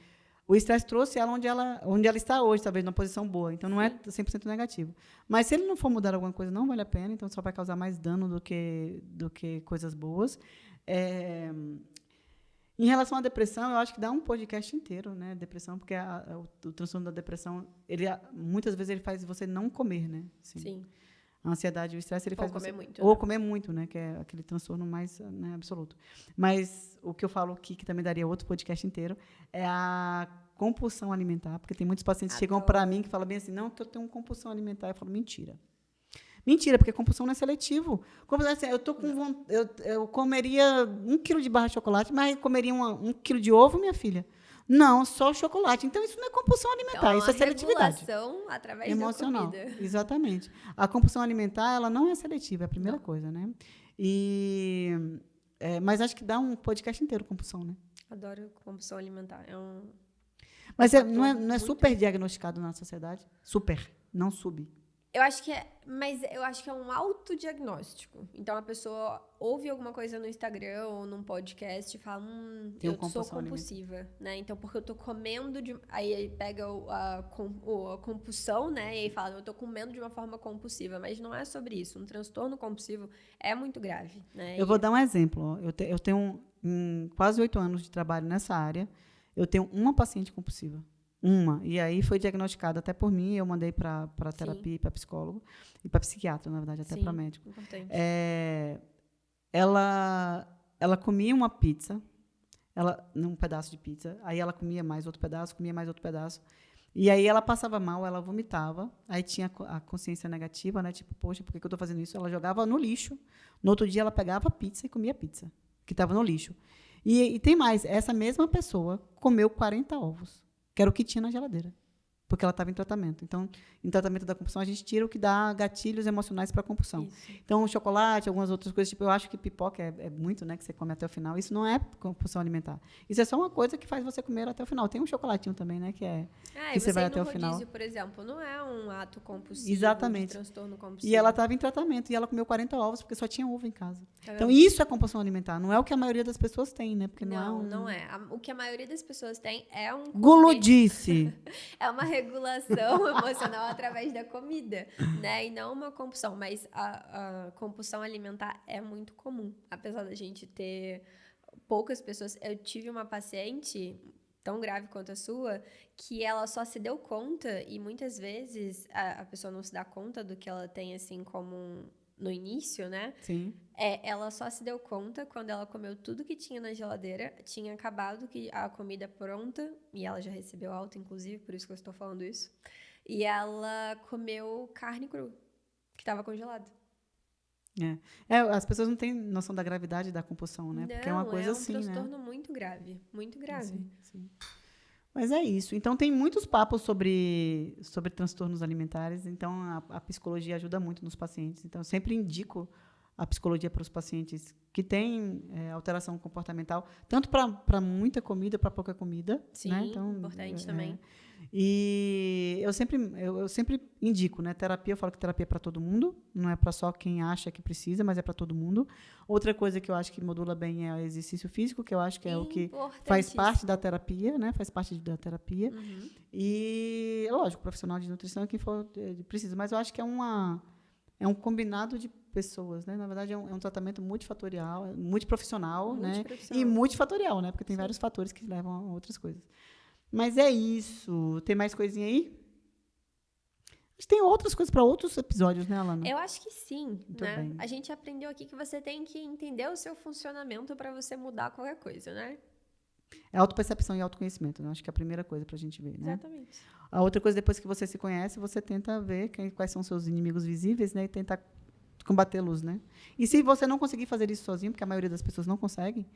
o estresse trouxe ela onde ela está hoje, talvez numa posição boa. Então, não é 100% negativo. Mas se ele não for mudar alguma coisa, não vale a pena. Então, só vai causar mais dano do que coisas boas. Em relação à depressão, eu acho que dá um podcast inteiro, né? Depressão, porque o transtorno da depressão, muitas vezes ele faz você não comer, né? Assim,
sim.
A ansiedade e o estresse, ele faz
comer
você...
muito.
Ou comer muito, né? Que é aquele transtorno mais, né, absoluto. Mas o que eu falo aqui, que também daria outro podcast inteiro, é a compulsão alimentar. Porque tem muitos pacientes que chegam para mim que falam bem assim, não, que eu tenho compulsão alimentar. Eu falo, mentira. Mentira, porque compulsão não é seletivo. Assim, eu comeria 1 quilo de barra de chocolate, mas comeria 1 quilo de ovo, minha filha. Não, só o chocolate. Então, isso não é compulsão alimentar,
então,
isso é seletividade.
Regulação através
emocional.
Da comida.
Exatamente. A compulsão alimentar, ela não é seletiva, é a primeira coisa, né? Mas acho que dá um podcast inteiro compulsão, né?
Adoro compulsão alimentar.
Mas não é super diagnosticado na sociedade? Super, não sub.
Eu acho que é um autodiagnóstico. Então, a pessoa ouve alguma coisa no Instagram ou num podcast e fala, eu sou compulsiva, né? Então, porque eu tô comendo Aí pega a compulsão, né? E aí fala, eu tô comendo de uma forma compulsiva. Mas não é sobre isso. Um transtorno compulsivo é muito grave, né?
Eu vou dar um exemplo. Eu tenho quase 8 anos de trabalho nessa área. Eu tenho uma paciente compulsiva. E aí foi diagnosticada até por mim, eu mandei para terapia e para psicólogo, e para psiquiatra, na verdade, até para médico.
Importante.
Ela comia uma pizza, um pedaço de pizza, aí ela comia mais outro pedaço, e aí ela passava mal, ela vomitava, aí tinha a consciência negativa, né? Tipo, poxa, por que eu estou fazendo isso? Ela jogava no lixo, no outro dia ela pegava a pizza e comia a pizza, que estava no lixo. E tem mais, essa mesma pessoa comeu 40 ovos. Que era o que tinha na geladeira, porque ela estava em tratamento. Então, em tratamento da compulsão, a gente tira o que dá gatilhos emocionais para a compulsão. Isso. Então, o chocolate, algumas outras coisas, tipo, eu acho que pipoca é muito, né, que você come até o final. Isso não é compulsão alimentar. Isso é só uma coisa que faz você comer até o final. Tem um chocolatinho também, né, que você vai até o final.
Rodízio, por exemplo, não é um ato compulsivo.
Exatamente.
De transtorno compulsivo.
E ela estava em tratamento, e ela comeu 40 ovos, porque só tinha ovo em casa. Então, isso é compulsão alimentar. Não é o que a maioria das pessoas tem, né? Porque
não é. O que a maioria das pessoas tem é um...
Guludice.
É uma regulação emocional através da comida, né? E não uma compulsão. Mas a compulsão alimentar é muito comum. Apesar da gente ter poucas pessoas... Eu tive uma paciente tão grave quanto a sua, que ela só se deu conta, e muitas vezes a pessoa não se dá conta do que ela tem, assim, como no início, né?
Sim.
Ela só se deu conta quando ela comeu tudo que tinha na geladeira, tinha acabado a comida pronta, e ela já recebeu alta, inclusive, por isso que eu estou falando isso, e ela comeu carne crua, que estava congelada.
As pessoas não têm noção da gravidade da compulsão, né?
Não,
porque é uma coisa assim, né?
É um transtorno muito grave, muito grave.
Sim. Mas é isso. Então, tem muitos papos sobre transtornos alimentares. Então, a psicologia ajuda muito nos pacientes. Então, eu sempre indico a psicologia para os pacientes que têm alteração comportamental, tanto para muita comida, para pouca comida.
Sim,
né? Então,
importante também.
E eu sempre indico, né? Terapia, eu falo que terapia é para todo mundo, não é para só quem acha que precisa, mas é para todo mundo. Outra coisa que eu acho que modula bem é o exercício físico, que eu acho que é o que faz parte da terapia, né? Faz parte da terapia.
Uhum.
E, lógico, profissional de nutrição é quem for precisa, mas eu acho que é um combinado de pessoas, né? Na verdade, é um tratamento multifatorial, multiprofissional, né? E multifatorial, né? Porque tem vários fatores que levam a outras coisas. Mas é isso. Tem mais coisinha aí? A gente tem outras coisas para outros episódios, né, Alana?
Eu acho que sim,
Muito
né?
bem.
A gente aprendeu aqui que você tem que entender o seu funcionamento para você mudar qualquer coisa, né?
É autopercepção e autoconhecimento, né? Acho que é a primeira coisa para a gente ver, né?
Exatamente.
A outra coisa, depois que você se conhece, você tenta ver quais são os seus inimigos visíveis, né? E tentar combatê-los, né? E se você não conseguir fazer isso sozinho, porque a maioria das pessoas não consegue,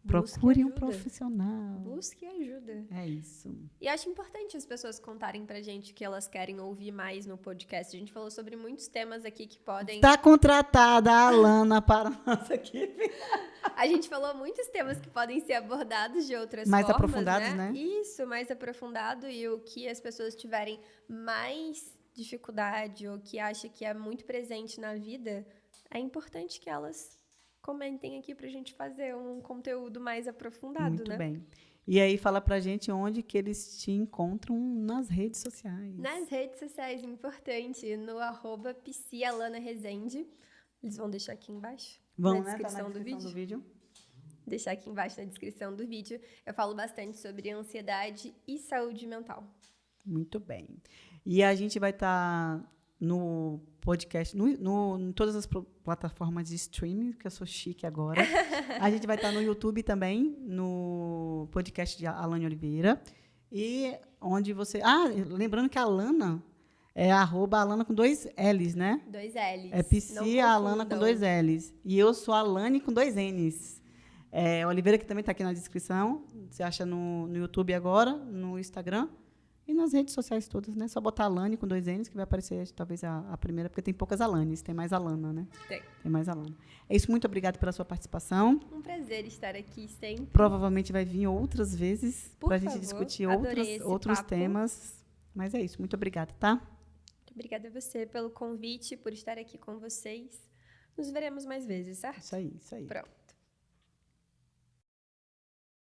procure um
ajuda.
profissional.
Busque ajuda.
É isso.
E acho importante as pessoas contarem pra gente o que elas querem ouvir mais no podcast. A gente falou sobre muitos temas aqui que podem...
Está contratada a Alana para a nossa equipe.
A gente falou muitos temas que podem ser abordados de outras
Mais
formas,
aprofundados, né?
Isso, mais aprofundado. E o que as pessoas tiverem mais dificuldade ou que acha que é muito presente na vida, é importante que elas comentem aqui pra gente fazer um conteúdo mais aprofundado,
Muito
né?
bem. E aí, fala pra gente onde que eles te encontram nas redes sociais.
Nas redes sociais, importante, no @psialanaresende. Eles vão deixar aqui embaixo,
Vão,
na
né? Tá
descrição,
na descrição do vídeo.
Deixar aqui embaixo na descrição do vídeo. Eu falo bastante sobre ansiedade e saúde mental.
Muito bem. E a gente vai estar no podcast, em todas as plataformas de streaming, que eu sou chique agora. A gente vai estar no YouTube também, no podcast de Alane Oliveira. E onde você... lembrando que a Alana é @Alana com 2 L's, né?
2 L's.
É Psi Alana com 2 L's. E eu sou Alane com 2 N's. Oliveira, que também está aqui na descrição. Você acha no YouTube agora, no Instagram. E nas redes sociais todas, né? Só botar Alane com 2 N's, que vai aparecer talvez a primeira, porque tem poucas Alanes, tem mais Alana, né?
Tem.
Tem mais Alana. É isso, muito obrigada pela sua participação.
Um prazer estar aqui sempre.
Provavelmente vai vir outras vezes para a gente
favor,
discutir
adorei esse
outros
papo.
temas. Mas é isso, muito obrigada, tá?
Muito obrigada a você pelo convite, por estar aqui com vocês. Nos veremos mais vezes, certo?
Isso aí, isso aí.
Pronto.